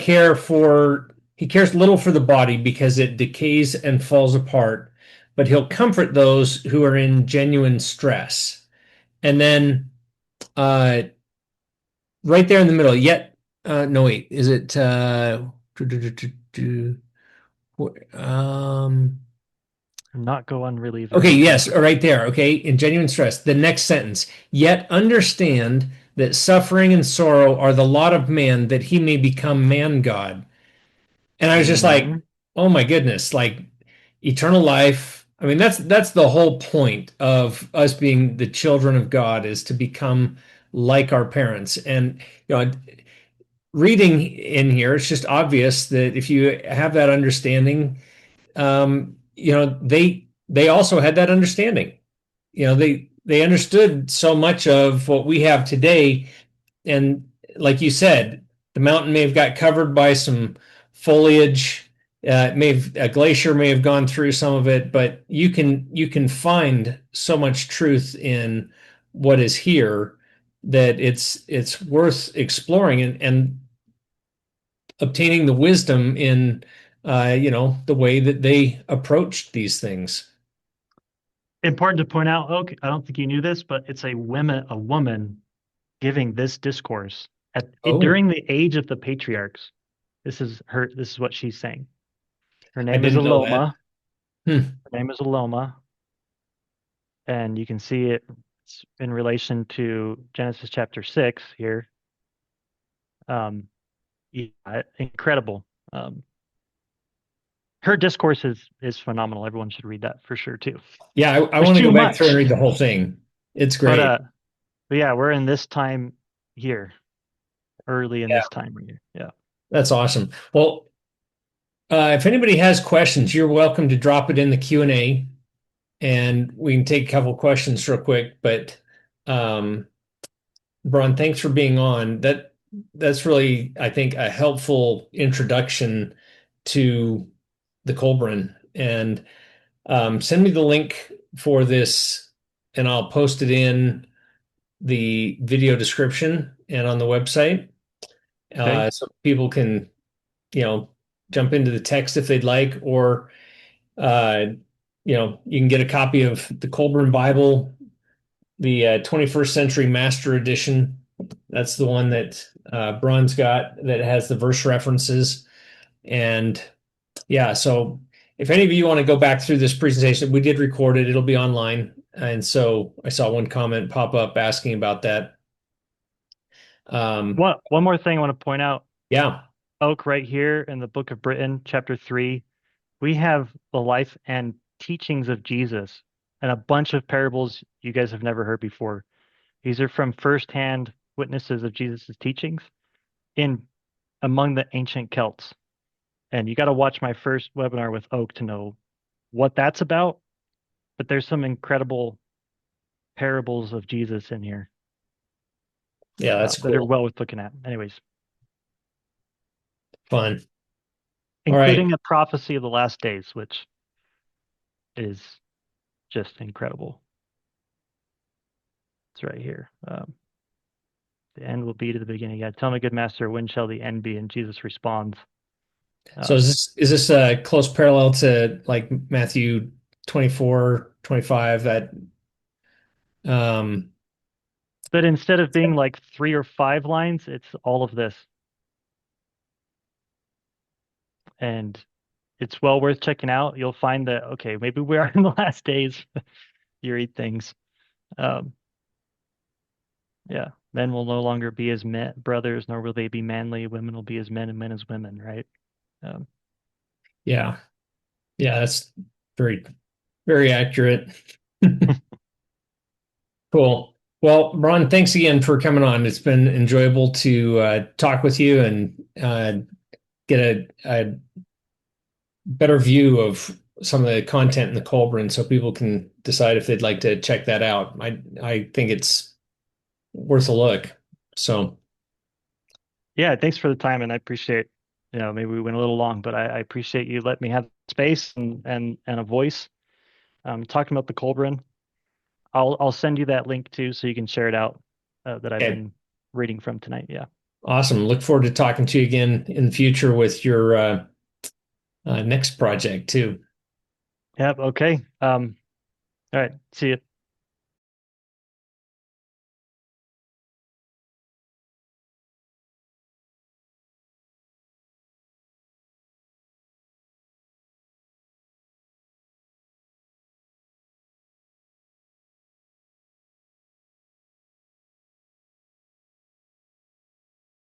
he cares little for the body because it decays and falls apart, but he'll comfort those who are in genuine stress. And then uh, right there in the middle, no, wait, is it, um, Not go unrelieved. okay, yes, right there. Okay, in genuine stress. The next sentence. Yet understand that suffering and sorrow are the lot of man that he may become man God. And I was just like, Hmm. oh my goodness, like eternal life. I mean, that's the whole point of us being the children of God is to become like our parents. And reading in here, it's just obvious that if you have that understanding, they also had that understanding. They understood so much of what we have today. And like you said, the mountain may have got covered by some foliage. A glacier may have gone through some of it, but you can find so much truth in what is here that it's worth exploring and obtaining the wisdom in the way that they approached these things. Important to point out, Oak, I don't think you knew this, but it's a woman giving this discourse Oh, during the age of the patriarchs. This is what she's saying. Her I name is didn't know that. Aloma. Hmm. Her name is Aloma, and you can see it in relation to Genesis chapter 6 here. Yeah, incredible. Her discourse is phenomenal. Everyone should read that for sure too. Yeah, I There's want to too go back through and much, read the whole thing. It's but great. yeah, we're in this time here, early in Yeah, this time here. Yeah. that's awesome. Well, if anybody has questions, you're welcome to drop it in the Q&A, and we can take a couple questions real quick. But um, Bron, thanks for being on. That's really, I think, a helpful introduction to the Kolbrin. And send me the link for this, and I'll post it in the video description and on the website, Okay. so people can, you know, jump into the text if they'd like, or uh, you can get a copy of the Kolbrin Bible, the 21st Century Master Edition. That's the one that Bron's got that has the verse references. And yeah, so if any of you want to go back through this presentation, we did record it. It'll be online. And so I saw one comment pop up asking about that. Um, One more thing I want to point out, yeah, Oak, right here in the Book of Britain, chapter 3, we have the life and teachings of Jesus and a bunch of parables you guys have never heard before. These are from firsthand witnesses of Jesus' teachings in among the ancient Celts. And you got to watch my first webinar with Oak to know what that's about. But there's some incredible parables of Jesus in here yeah, that's that are cool. well worth looking at. Anyways, Fun. All right. including a prophecy of the last days, which is just incredible. It's right here. The end will be to the beginning. Yeah, tell me, good master, when shall the end be? And Jesus responds. So Um, is this a close parallel to like Matthew 24, 25 that um but instead of being like 3 or 5 lines, it's all of this. And it's well worth checking out. You'll find that, okay, maybe we are in the last days. You read things. Um, yeah. Men will no longer be as brothers, nor will they be manly. Women will be as men and men as women, right? Um, yeah. Yeah, that's very, very accurate. Cool. Well, Ron, thanks again for coming on. It's been enjoyable to talk with you and get a better view of some of the content in the Colburn so people can decide if they'd like to check that out. I think it's worth a look. So, yeah, thanks for the time, and I appreciate, maybe we went a little long, but I appreciate you letting me have space and a voice. Talking about the Kolbrin. I'll send you that link too, so you can share it out that I've okay, been reading from tonight. Yeah. awesome. Look forward to talking to you again in the future with your next project too. Yep. Okay. All right. See you.